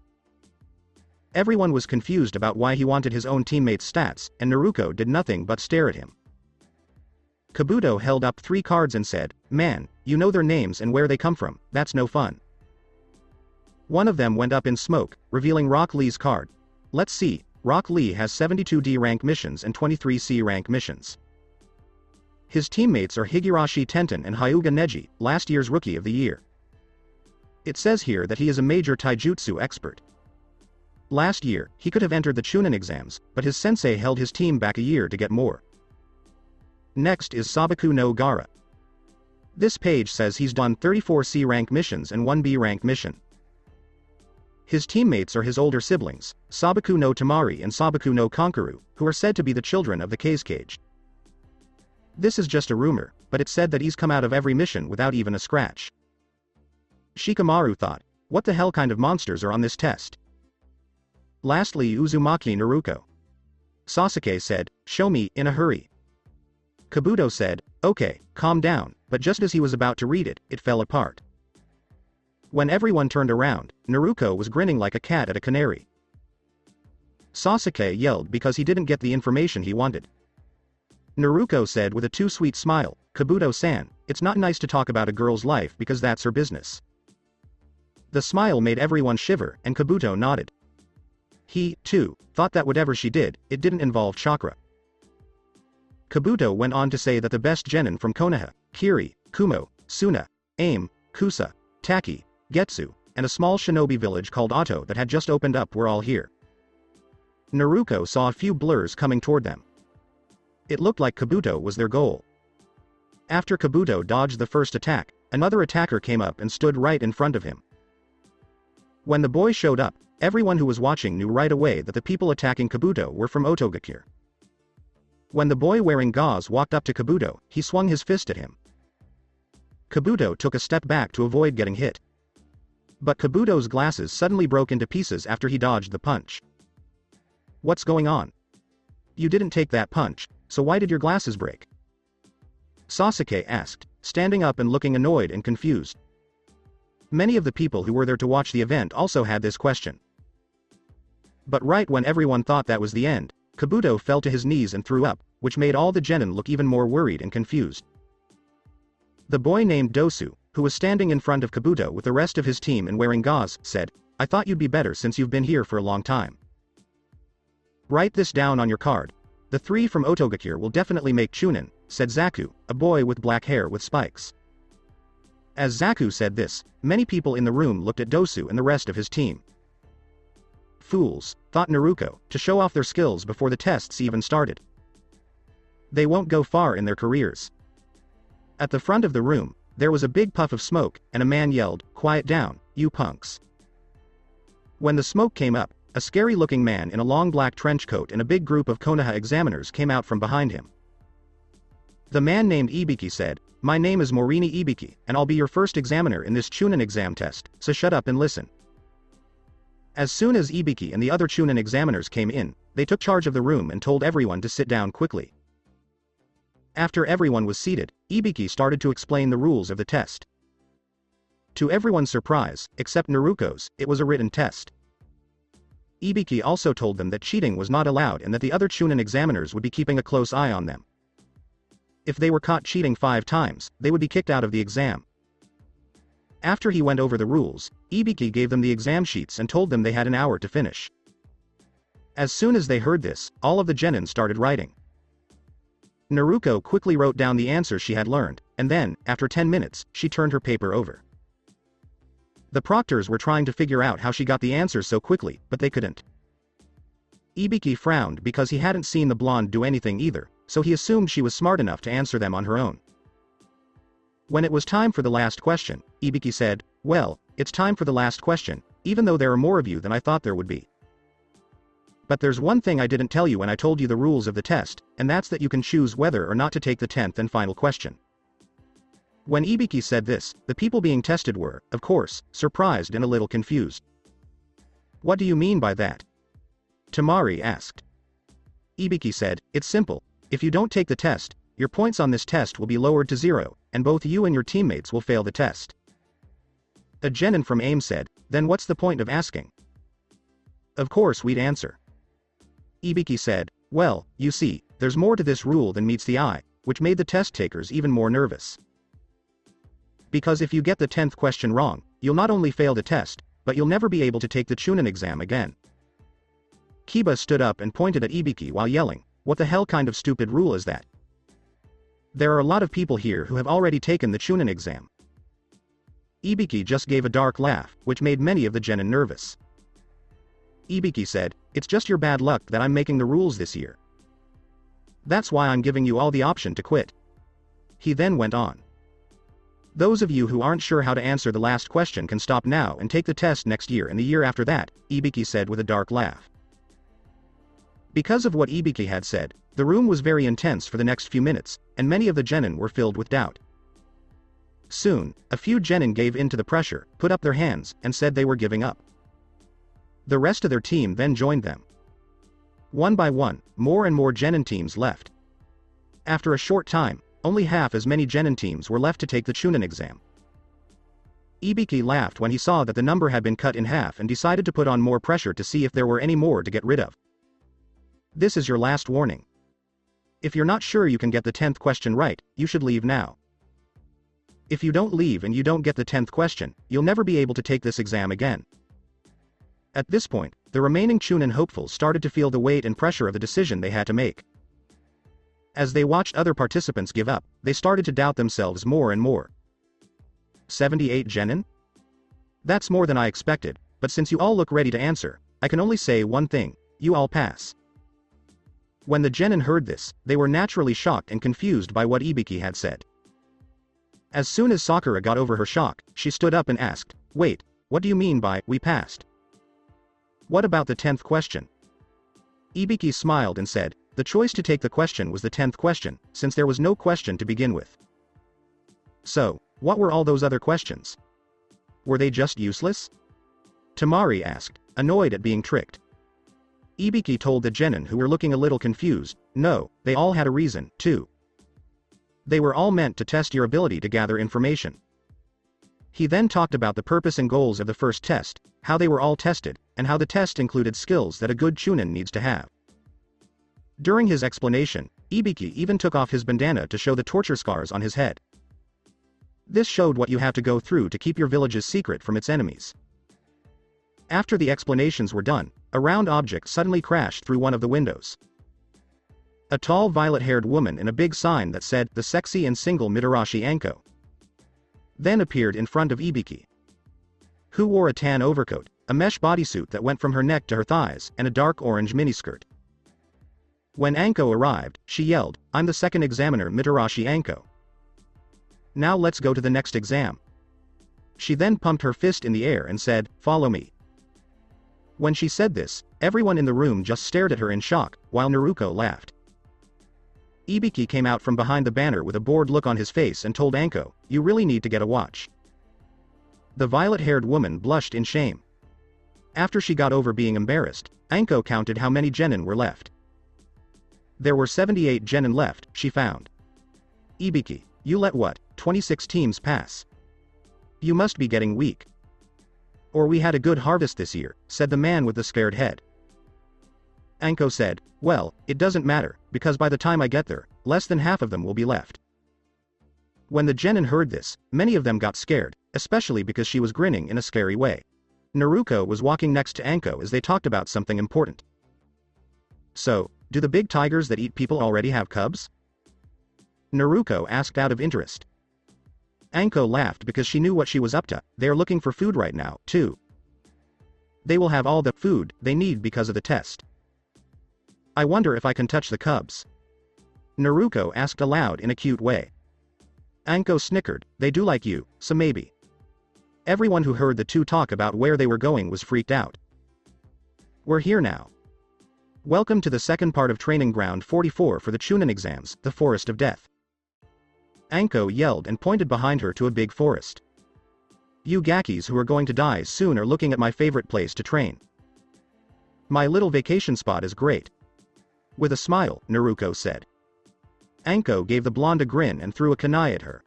Everyone was confused about why he wanted his own teammates' stats, and Naruko did nothing but stare at him. Kabuto held up 3 cards and said, man, you know their names and where they come from, that's no fun. One of them went up in smoke, revealing Rock Lee's card. Let's see, Rock Lee has 72 D rank missions and 23 C rank missions. His teammates are Higurashi Tenten and Hyuga Neji, last year's Rookie of the Year. It says here that he is a major taijutsu expert. Last year, he could have entered the Chunin exams, but his sensei held his team back a year to get more. Next is Sabaku no Gaara. This page says he's done 34 C rank missions and 1 B rank mission. His teammates are his older siblings, Sabaku no Tamari and Sabaku no Konkaru, who are said to be the children of the K's Cage. This is just a rumor, but it's said that he's come out of every mission without even a scratch. Shikamaru thought, what the hell kind of monsters are on this test? Lastly, Uzumaki Naruko. Sasuke said, show me, in a hurry. Kabuto said, okay, calm down, but just as he was about to read it, it fell apart. When everyone turned around, Naruko was grinning like a cat at a canary. Sasuke yelled because he didn't get the information he wanted. Naruko said with a too sweet smile, Kabuto-san, it's not nice to talk about a girl's life because that's her business. The smile made everyone shiver, and Kabuto nodded. He, too, thought that whatever she did, it didn't involve chakra. Kabuto went on to say that the best genin from Konoha, Kiri, Kumo, Suna, Aim, Kusa, Taki, Getsu, and a small shinobi village called Otto that had just opened up were all here. Naruko saw a few blurs coming toward them. It looked like Kabuto was their goal. After Kabuto dodged the first attack, another attacker came up and stood right in front of him. When the boy showed up, everyone who was watching knew right away that the people attacking Kabuto were from Otogakure. When the boy wearing gauze walked up to Kabuto, he swung his fist at him. Kabuto took a step back to avoid getting hit. But Kabuto's glasses suddenly broke into pieces after he dodged the punch. What's going on? You didn't take that punch, so why did your glasses break? Sasuke asked, standing up and looking annoyed and confused. Many of the people who were there to watch the event also had this question. But right when everyone thought that was the end, Kabuto fell to his knees and threw up, which made all the genin look even more worried and confused. The boy named Dosu, who was standing in front of Kabuto with the rest of his team and wearing gauze, said, I thought you'd be better since you've been here for a long time. Write this down on your card. The 3 from Otogakure will definitely make Chunin, said Zaku, a boy with black hair with spikes. As Zaku said this, many people in the room looked at Dosu and the rest of his team. Fools, thought Naruko, to show off their skills before the tests even started. They won't go far in their careers. At the front of the room, there was a big puff of smoke, and a man yelled, quiet down, you punks. When the smoke came up, a scary-looking man in a long black trench coat and a big group of Konoha examiners came out from behind him. The man named Ibiki said, my name is Morini Ibiki, and I'll be your first examiner in this Chunin exam test, so shut up and listen. As soon as Ibiki and the other Chunin examiners came in, they took charge of the room and told everyone to sit down quickly. After everyone was seated, Ibiki started to explain the rules of the test. To everyone's surprise, except Naruko's, it was a written test. Ibiki also told them that cheating was not allowed and that the other Chunin examiners would be keeping a close eye on them. If they were caught cheating 5 times, they would be kicked out of the exam. After he went over the rules, Ibiki gave them the exam sheets and told them they had an hour to finish. As soon as they heard this, all of the genin started writing. Naruko quickly wrote down the answers she had learned, and then, after 10 minutes, she turned her paper over. The proctors were trying to figure out how she got the answers so quickly, but they couldn't. Ibiki frowned because he hadn't seen the blonde do anything either, so he assumed she was smart enough to answer them on her own. When it was time for the last question, Ibiki said, well, it's time for the last question, even though there are more of you than I thought there would be. But there's one thing I didn't tell you when I told you the rules of the test, and that's that you can choose whether or not to take the 10th and final question. When Ibiki said this, the people being tested were, of course, surprised and a little confused. What do you mean by that? Temari asked. Ibiki said, it's simple. If you don't take the test, your points on this test will be lowered to 0, and both you and your teammates will fail the test. A genin from AIM said, then what's the point of asking? Of course we'd answer. Ibiki said, well, you see, there's more to this rule than meets the eye, which made the test takers even more nervous. Because if you get the 10th question wrong, you'll not only fail the test, but you'll never be able to take the Chunin exam again. Kiba stood up and pointed at Ibiki while yelling, what the hell kind of stupid rule is that? There are a lot of people here who have already taken the Chunin exam. Ibiki just gave a dark laugh, which made many of the genin nervous. Ibiki said, it's just your bad luck that I'm making the rules this year. That's why I'm giving you all the option to quit. He then went on. Those of you who aren't sure how to answer the last question can stop now and take the test next year and the year after that, Ibiki said with a dark laugh. Because of what Ibiki had said, the room was very intense for the next few minutes, and many of the genin were filled with doubt. Soon, a few genin gave in to the pressure, put up their hands, and said they were giving up. The rest of their team then joined them. One by one, more and more genin teams left. After a short time, only half as many genin teams were left to take the Chunin exam. Ibiki laughed when he saw that the number had been cut in half and decided to put on more pressure to see if there were any more to get rid of. This is your last warning. If you're not sure you can get the 10th question right, you should leave now. If you don't leave and you don't get the 10th question, you'll never be able to take this exam again. At this point, the remaining Chunin hopefuls started to feel the weight and pressure of the decision they had to make. As they watched other participants give up, they started to doubt themselves more and more. 78 genin? That's more than I expected, but since you all look ready to answer, I can only say one thing, you all pass. When the genin heard this, they were naturally shocked and confused by what Ibiki had said. As soon as Sakura got over her shock, she stood up and asked, wait, what do you mean by, we passed? What about the 10th question? Ibiki smiled and said, the choice to take the question was the 10th question, since there was no question to begin with. So, what were all those other questions? Were they just useless? Temari asked, annoyed at being tricked. Ibiki told the genin who were looking a little confused, no, they all had a reason, too. They were all meant to test your ability to gather information. He then talked about the purpose and goals of the first test, how they were all tested, and how the test included skills that a good Chunin needs to have. During his explanation, Ibiki even took off his bandana to show the torture scars on his head. This showed what you have to go through to keep your village's secret from its enemies. After the explanations were done, a round object suddenly crashed through one of the windows. A tall violet-haired woman in a big sign that said, the sexy and single Mitarashi Anko, then appeared in front of Ibiki, who wore a tan overcoat, a mesh bodysuit that went from her neck to her thighs, and a dark orange miniskirt. When Anko arrived, she yelled, I'm the second examiner Mitarashi Anko. Now let's go to the next exam. She then pumped her fist in the air and said, follow me. When she said this, everyone in the room just stared at her in shock, while Naruko laughed. Ibiki came out from behind the banner with a bored look on his face and told Anko, you really need to get a watch. The violet-haired woman blushed in shame. After she got over being embarrassed, Anko counted how many genin were left. There were 78 genin left, she found. Ibiki, you let what, 26 teams pass? You must be getting weak. Or we had a good harvest this year, said the man with the scared head. Anko said, well, it doesn't matter, because by the time I get there, less than half of them will be left. When the genin heard this, many of them got scared, especially because she was grinning in a scary way. Naruko was walking next to Anko as they talked about something important. So, do the big tigers that eat people already have cubs? Naruko asked out of interest. Anko laughed because she knew what she was up to, they are looking for food right now, too. They will have all the food they need because of the test. I wonder if I can touch the cubs. Naruko asked aloud in a cute way. Anko snickered, they do like you, so maybe. Everyone who heard the two talk about where they were going was freaked out. We're here now. Welcome to the second part of Training Ground 44 for the Chunin exams, the Forest of Death. Anko yelled and pointed behind her to a big forest. You Gakis who are going to die soon are looking at my favorite place to train. My little vacation spot is great. With a smile, Naruko said. Anko gave the blonde a grin and threw a kunai at her.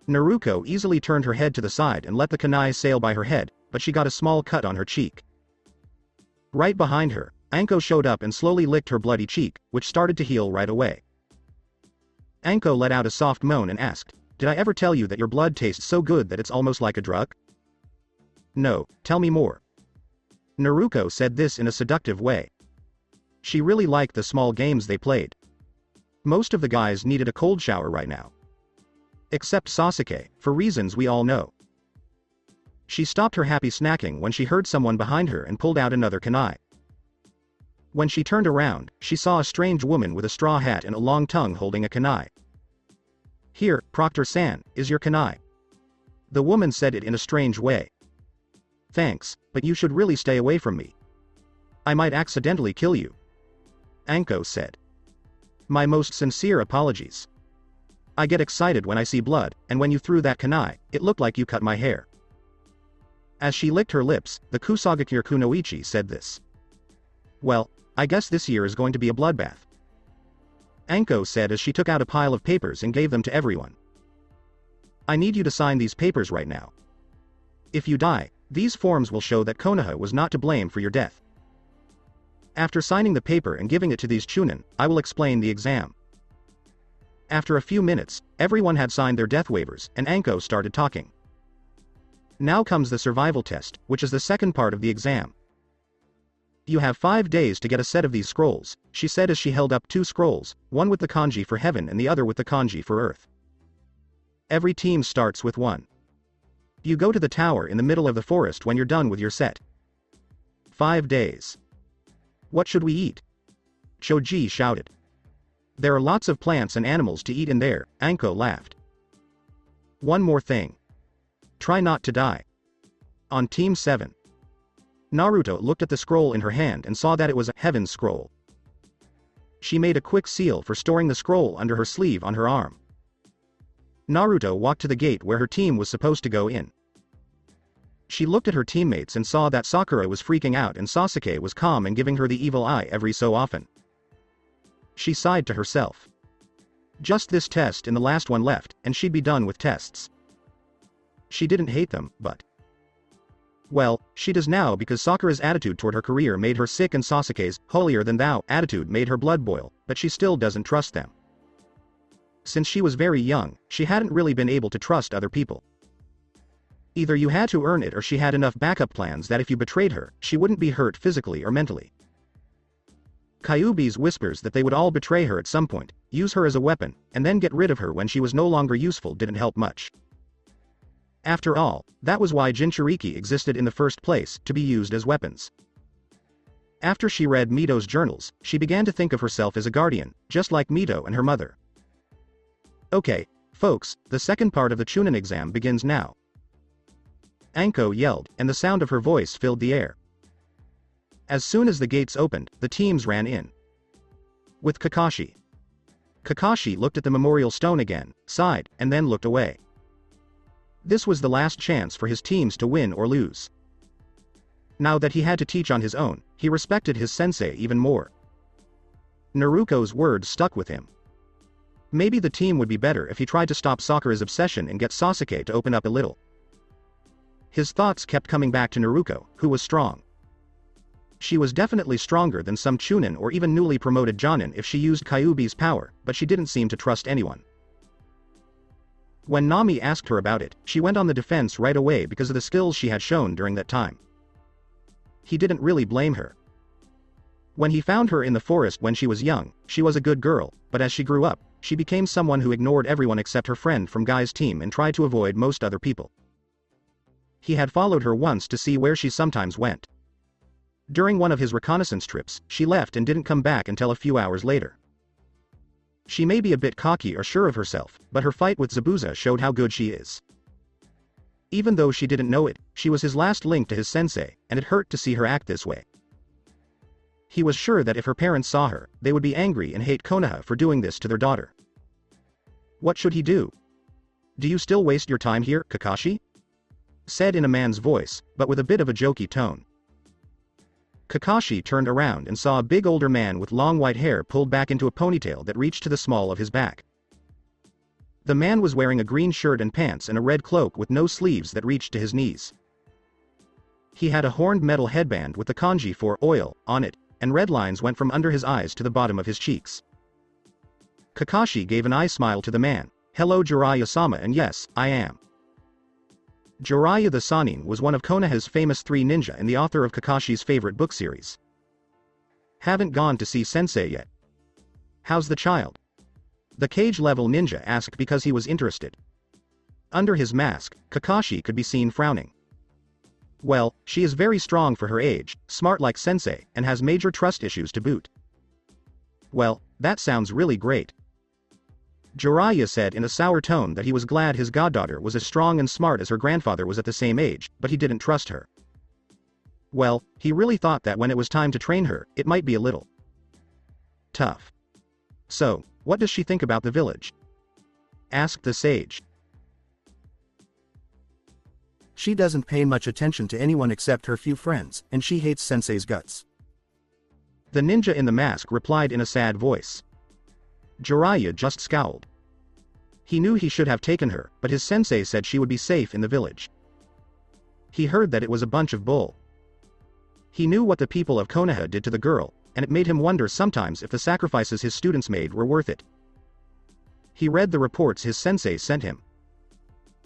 Naruko easily turned her head to the side and let the kunai sail by her head, but she got a small cut on her cheek. Right behind her, Anko showed up and slowly licked her bloody cheek, which started to heal right away. Anko let out a soft moan and asked, "Did I ever tell you that your blood tastes so good that it's almost like a drug?" "No, tell me more." Naruko said this in a seductive way. She really liked the small games they played. Most of the guys needed a cold shower right now. Except Sasuke, for reasons we all know. She stopped her happy snacking when she heard someone behind her and pulled out another kunai. When she turned around, she saw a strange woman with a straw hat and a long tongue holding a kunai. "Here, Proctor-san, is your kunai." The woman said it in a strange way. "Thanks, but you should really stay away from me. I might accidentally kill you," Anko said. "My most sincere apologies. I get excited when I see blood, and when you threw that kunai, it looked like you cut my hair." As she licked her lips, the Kusagakure Kunoichi said this. "Well, I guess this year is going to be a bloodbath," Anko said as she took out a pile of papers and gave them to everyone. "I need you to sign these papers right now. If you die, these forms will show that Konoha was not to blame for your death. After signing the paper and giving it to these Chunin, I will explain the exam." After a few minutes, everyone had signed their death waivers, and Anko started talking. "Now comes the survival test, which is the second part of the exam. You have 5 days to get a set of these scrolls," she said as she held up 2 scrolls, one with the kanji for heaven and the other with the kanji for earth. "Every team starts with one. You go to the tower in the middle of the forest when you're done with your set. 5 days. What should we eat?" Choji shouted. "There are lots of plants and animals to eat in there," Anko laughed. "One more thing. Try not to die." On Team 7. Naruto looked at the scroll in her hand and saw that it was a heaven scroll. She made a quick seal for storing the scroll under her sleeve on her arm. Naruto walked to the gate where her team was supposed to go in. She looked at her teammates and saw that Sakura was freaking out and Sasuke was calm and giving her the evil eye every so often. She sighed to herself. Just this test and the last one left, and she'd be done with tests. She didn't hate them, but... well, she does now because Sakura's attitude toward her career made her sick and Sasuke's holier-than-thou attitude made her blood boil, but she still doesn't trust them. Since she was very young, she hadn't really been able to trust other people. Either you had to earn it or she had enough backup plans that if you betrayed her, she wouldn't be hurt physically or mentally. Kyuubi's whispers that they would all betray her at some point, use her as a weapon, and then get rid of her when she was no longer useful didn't help much. After all, that was why Jinchuriki existed in the first place, to be used as weapons. After she read Mito's journals, she began to think of herself as a guardian, just like Mito and her mother. "Okay, folks, the second part of the Chunin exam begins now." Anko yelled, and the sound of her voice filled the air. As soon as the gates opened, the teams ran in. With Kakashi. Kakashi looked at the memorial stone again, sighed, and then looked away. This was the last chance for his teams to win or lose. Now that he had to teach on his own, he respected his sensei even more. Naruko's words stuck with him. Maybe the team would be better if he tried to stop Sakura's obsession and get Sasuke to open up a little. His thoughts kept coming back to Naruko, who was strong. She was definitely stronger than some Chunin or even newly promoted Jonin if she used Kyuubi's power, but she didn't seem to trust anyone. When Nami asked her about it, she went on the defense right away because of the skills she had shown during that time. He didn't really blame her. When he found her in the forest when she was young, she was a good girl, but as she grew up, she became someone who ignored everyone except her friend from Guy's team and tried to avoid most other people. He had followed her once to see where she sometimes went. During one of his reconnaissance trips, she left and didn't come back until a few hours later. She may be a bit cocky or sure of herself, but her fight with Zabuza showed how good she is. Even though she didn't know it, she was his last link to his sensei, and it hurt to see her act this way. He was sure that if her parents saw her, they would be angry and hate Konoha for doing this to their daughter. What should he do? Do you still waste your time here, Kakashi? Said in a man's voice, but with a bit of a jokey tone. Kakashi turned around and saw a big older man with long white hair pulled back into a ponytail that reached to the small of his back. The man was wearing a green shirt and pants and a red cloak with no sleeves that reached to his knees. He had a horned metal headband with the kanji for oil on it, and red lines went from under his eyes to the bottom of his cheeks. Kakashi gave an eye smile to the man. Hello Jiraiya-sama, and yes, I am. Jiraiya the Sannin was one of Konoha's famous three ninja and the author of Kakashi's favorite book series. Haven't gone to see sensei yet. How's the child? The cage-level ninja asked because he was interested. Under his mask, Kakashi could be seen frowning. Well, she is very strong for her age, smart like sensei, and has major trust issues to boot. Well, that sounds really great. Jiraiya said in a sour tone that he was glad his goddaughter was as strong and smart as her grandfather was at the same age, but he didn't trust her. Well, he really thought that when it was time to train her, it might be a little tough. So, what does she think about the village? Asked the sage. She doesn't pay much attention to anyone except her few friends, and she hates sensei's guts. The ninja in the mask replied in a sad voice. Jiraiya just scowled. He knew he should have taken her, but his sensei said she would be safe in the village. He heard that it was a bunch of bull. He knew what the people of Konoha did to the girl, and it made him wonder sometimes if the sacrifices his students made were worth it. He read the reports his sensei sent him.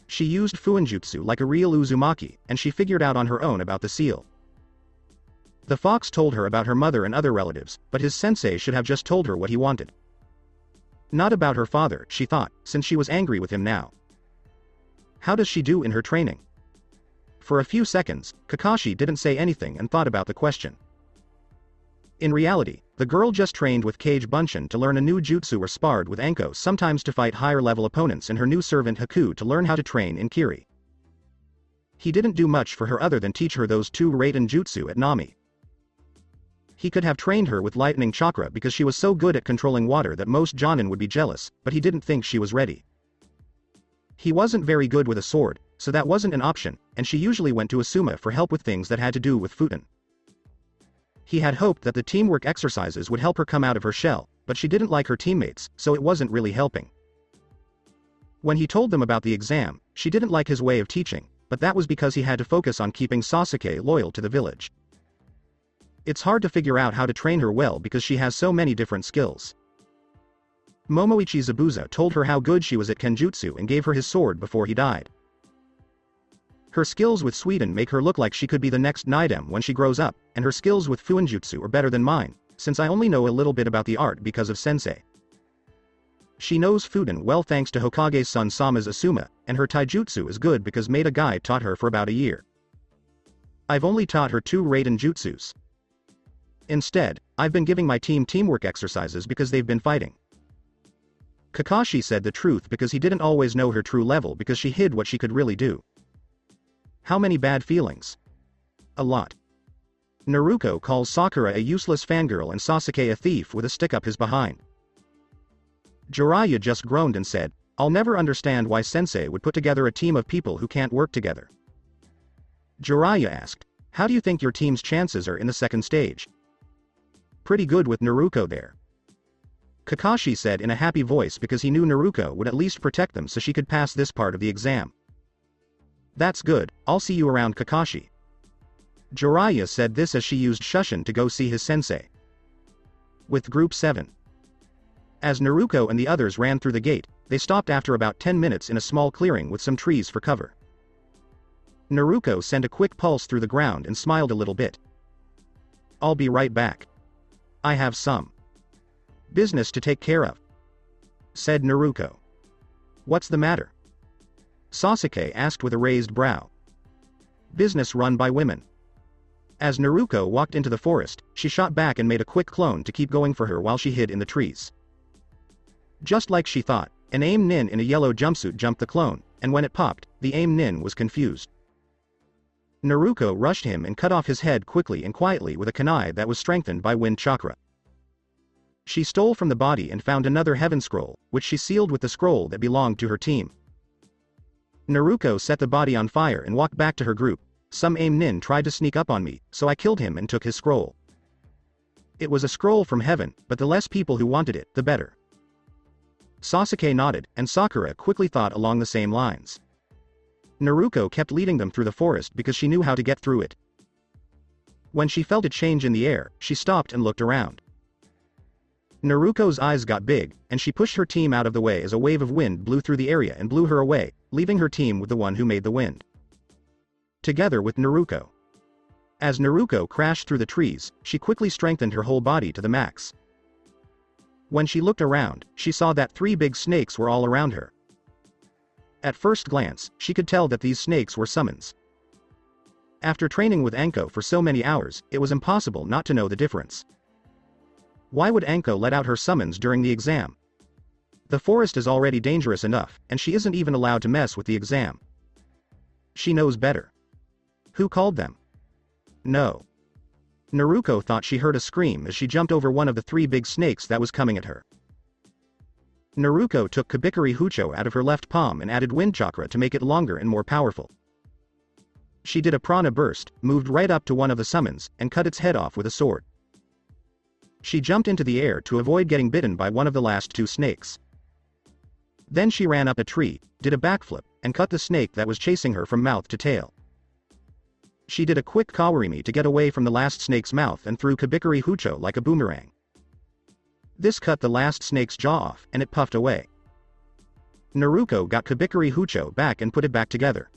She used fuinjutsu like a real Uzumaki, and she figured out on her own about the seal. The fox told her about her mother and other relatives, but his sensei should have just told her what he wanted. Not about her father, she thought, since she was angry with him now. How does she do in her training? For a few seconds, Kakashi didn't say anything and thought about the question. In reality, the girl just trained with Kage Bunshin to learn a new jutsu or sparred with Anko sometimes to fight higher-level opponents and her new servant Haku to learn how to train in Kiri. He didn't do much for her other than teach her those two Raiden jutsu at Nami. He could have trained her with lightning chakra because she was so good at controlling water that most jonin would be jealous, but he didn't think she was ready. He wasn't very good with a sword, so that wasn't an option, and she usually went to Asuma for help with things that had to do with Futon. He had hoped that the teamwork exercises would help her come out of her shell, but she didn't like her teammates, so it wasn't really helping. When he told them about the exam, she didn't like his way of teaching, but that was because he had to focus on keeping Sasuke loyal to the village. It's hard to figure out how to train her well because she has so many different skills. Momoichi Zabuza told her how good she was at Kenjutsu and gave her his sword before he died. Her skills with Suiden make her look like she could be the next Naidem when she grows up, and her skills with Fuinjutsu are better than mine, since I only know a little bit about the art because of sensei. She knows Futon well thanks to Hokage's son Sama's Asuma, and her taijutsu is good because Maeda Guy taught her for about a year. I've only taught her 2 Raiden jutsus. Instead, I've been giving my team teamwork exercises because they've been fighting. Kakashi said the truth because he didn't always know her true level because she hid what she could really do. How many bad feelings? A lot. Naruko calls Sakura a useless fangirl and Sasuke a thief with a stick up his behind. Jiraiya just groaned and said, I'll never understand why sensei would put together a team of people who can't work together. Jiraiya asked, how do you think your team's chances are in the second stage? Pretty good with Naruko there. Kakashi said in a happy voice because he knew Naruko would at least protect them so she could pass this part of the exam. That's good, I'll see you around Kakashi. Jiraiya said this as she used Shushin to go see his sensei. With Group 7. As Naruko and the others ran through the gate, they stopped after about 10 minutes in a small clearing with some trees for cover. Naruko sent a quick pulse through the ground and smiled a little bit. I'll be right back. I have some business to take care of, said Naruko. What's the matter? Sasuke asked with a raised brow. Business run by women. As Naruko walked into the forest, she shot back and made a quick clone to keep going for her while she hid in the trees. Just like she thought, an AIM nin in a yellow jumpsuit jumped the clone, and when it popped, the AIM nin was confused. Naruko rushed him and cut off his head quickly and quietly with a kunai that was strengthened by wind chakra. She stole from the body and found another heaven scroll, which she sealed with the scroll that belonged to her team. Naruko set the body on fire and walked back to her group. Some aim nin tried to sneak up on me, so I killed him and took his scroll. It was a scroll from heaven, but the less people who wanted it, the better. Sasuke nodded, and Sakura quickly thought along the same lines. Naruko kept leading them through the forest because she knew how to get through it. When she felt a change in the air, she stopped and looked around. Naruko's eyes got big, and she pushed her team out of the way as a wave of wind blew through the area and blew her away, leaving her team with the one who made the wind. Together with Naruko. As Naruko crashed through the trees, she quickly strengthened her whole body to the max. When she looked around, she saw that 3 big snakes were all around her. At first glance, she could tell that these snakes were summons. After training with Anko for so many hours, it was impossible not to know the difference. Why would Anko let out her summons during the exam? The forest is already dangerous enough, and she isn't even allowed to mess with the exam. She knows better. Who called them? No. Naruko thought she heard a scream as she jumped over one of the 3 big snakes that was coming at her. Naruko took Kabikari Hucho out of her left palm and added wind chakra to make it longer and more powerful. She did a prana burst, moved right up to one of the summons, and cut its head off with a sword. She jumped into the air to avoid getting bitten by one of the last 2 snakes. Then she ran up a tree, did a backflip, and cut the snake that was chasing her from mouth to tail. She did a quick kawarimi to get away from the last snake's mouth and threw Kabikari Hucho like a boomerang. This cut the last snake's jaw off, and it puffed away. Naruko got Kabikari Hucho back and put it back together.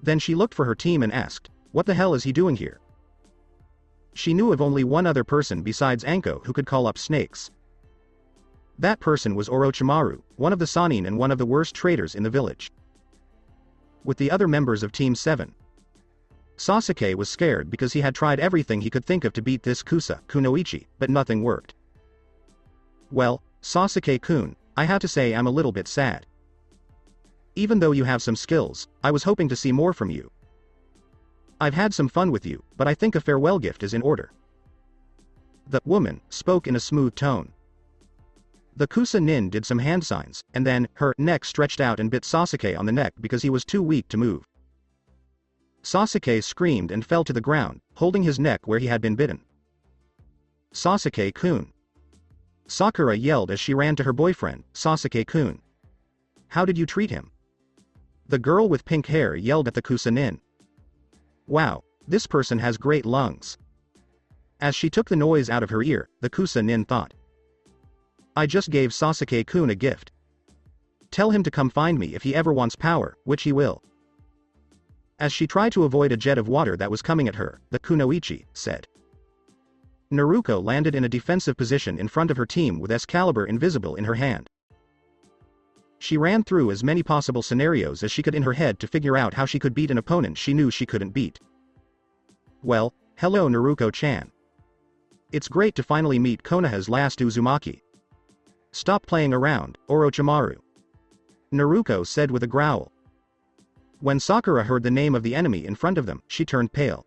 Then she looked for her team and asked, "What the hell is he doing here?" She knew of only one other person besides Anko who could call up snakes. That person was Orochimaru, one of the Sannin and one of the worst traitors in the village. With the other members of Team 7. Sasuke was scared because he had tried everything he could think of to beat this Kunoichi, but nothing worked. Well, Sasuke-kun, I have to say I'm a little bit sad. Even though you have some skills, I was hoping to see more from you. I've had some fun with you, but I think a farewell gift is in order. The woman spoke in a smooth tone. The Kusa-nin did some hand signs, and then, her neck stretched out and bit Sasuke on the neck because he was too weak to move. Sasuke screamed and fell to the ground, holding his neck where he had been bitten. Sasuke-kun. Sakura yelled as she ran to her boyfriend, Sasuke-kun. How did you treat him? The girl with pink hair yelled at the Kusa-nin. Wow, this person has great lungs. As she took the noise out of her ear, the Kusa-nin thought. I just gave Sasuke-kun a gift. Tell him to come find me if he ever wants power, which he will. As she tried to avoid a jet of water that was coming at her, the Kunoichi said. Naruko landed in a defensive position in front of her team with Excalibur invisible in her hand. She ran through as many possible scenarios as she could in her head to figure out how she could beat an opponent she knew she couldn't beat. Well, hello Naruko-chan. It's great to finally meet Konoha's last Uzumaki. Stop playing around, Orochimaru. Naruko said with a growl. When Sakura heard the name of the enemy in front of them, she turned pale.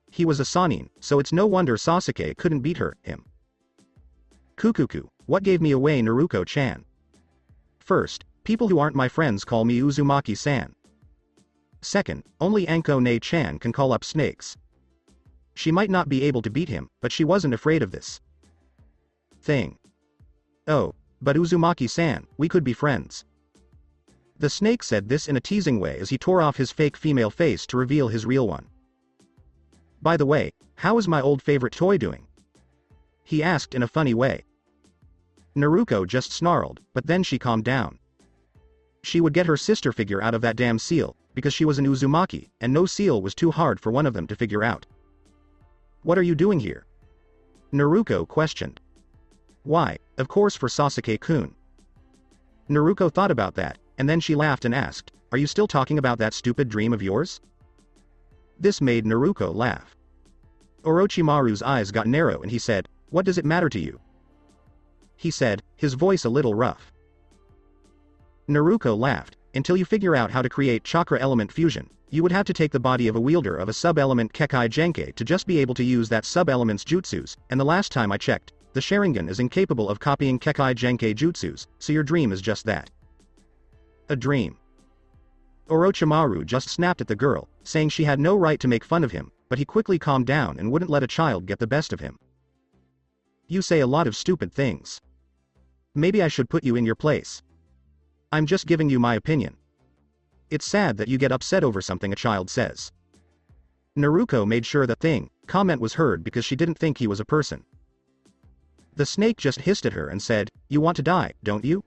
He was a Sannin, so it's no wonder Sasuke couldn't beat him. Kukuku, what gave me away Naruko-chan? First, people who aren't my friends call me Uzumaki-san. Second, only Anko-ne-chan can call up snakes. She might not be able to beat him, but she wasn't afraid of this thing. Oh, but Uzumaki-san, we could be friends. The snake said this in a teasing way as he tore off his fake female face to reveal his real one. By the way, how is my old favorite toy doing? He asked in a funny way. Naruko just snarled, but then she calmed down. She would get her sister figure out of that damn seal, because she was an Uzumaki, and no seal was too hard for one of them to figure out. What are you doing here? Naruko questioned. Why, of course for Sasuke-kun. Naruko thought about that, and then she laughed and asked, are you still talking about that stupid dream of yours? This made Naruko laugh. Orochimaru's eyes got narrow and he said, what does it matter to you? He said, his voice a little rough. Naruko laughed, until you figure out how to create chakra element fusion, you would have to take the body of a wielder of a sub-element Kekai Genkai to just be able to use that sub-element's jutsus, and the last time I checked, The Sharingan is incapable of copying Kekai Genkai jutsus, so your dream is just that. A dream. Orochimaru just snapped at the girl, saying she had no right to make fun of him, but he quickly calmed down and wouldn't let a child get the best of him. You say a lot of stupid things. Maybe I should put you in your place. I'm just giving you my opinion. It's sad that you get upset over something a child says. Naruko made sure that comment was heard because she didn't think he was a person. The snake just hissed at her and said, "You want to die, don't you?"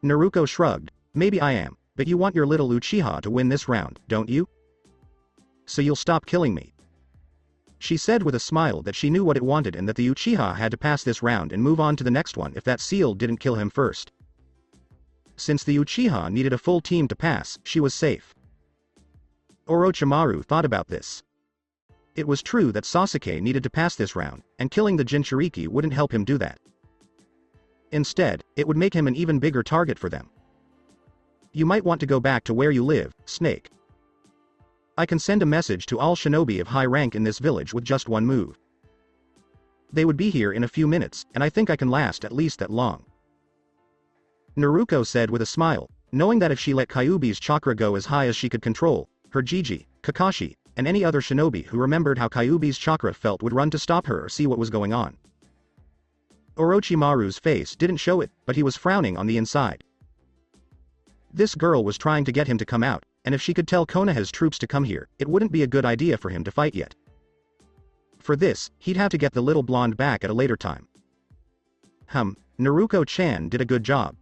Naruko shrugged, "Maybe I am, but you want your little Uchiha to win this round, don't you? So you'll stop killing me." She said with a smile that she knew what it wanted and that the Uchiha had to pass this round and move on to the next one if that seal didn't kill him first. Since the Uchiha needed a full team to pass, she was safe. Orochimaru thought about this. It was true that Sasuke needed to pass this round, and killing the Jinchuriki wouldn't help him do that. Instead, it would make him an even bigger target for them. You might want to go back to where you live, Snake. I can send a message to all shinobi of high rank in this village with just one move. They would be here in a few minutes, and I think I can last at least that long. Naruko said with a smile, knowing that if she let Kyuubi's chakra go as high as she could control, her Jiji, Kakashi, and any other shinobi who remembered how Kyuubi's chakra felt would run to stop her or see what was going on. Orochimaru's face didn't show it, but he was frowning on the inside. This girl was trying to get him to come out, and if she could tell Konoha's troops to come here, it wouldn't be a good idea for him to fight yet. For this, he'd have to get the little blonde back at a later time. Naruko-chan did a good job.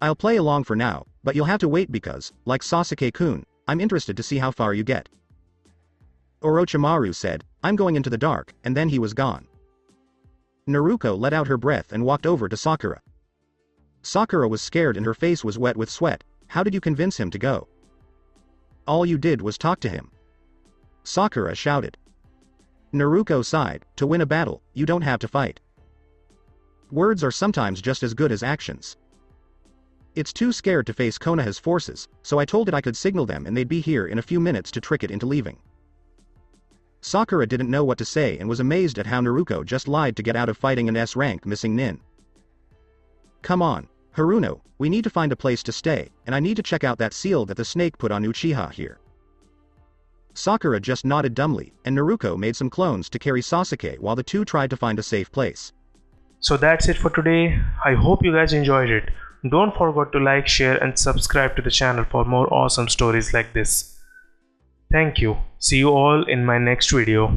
I'll play along for now, but you'll have to wait because, like Sasuke-kun, I'm interested to see how far you get. Orochimaru said, "I'm going into the dark," and then he was gone. Naruko let out her breath and walked over to Sakura. Sakura was scared and her face was wet with sweat. "How did you convince him to go?" "All you did was talk to him," Sakura shouted. Naruko sighed, "To win a battle, you don't have to fight. Words are sometimes just as good as actions. It's too scared to face Konoha's forces, so I told it I could signal them and they'd be here in a few minutes to trick it into leaving." Sakura didn't know what to say and was amazed at how Naruko just lied to get out of fighting an S-rank missing nin. "Come on, Haruno, we need to find a place to stay, and I need to check out that seal that the snake put on Uchiha here." Sakura just nodded dumbly, and Naruko made some clones to carry Sasuke while the two tried to find a safe place. So that's it for today. I hope you guys enjoyed it. Don't forget to like, share and subscribe to the channel for more awesome stories like this. Thank you. See you all in my next video.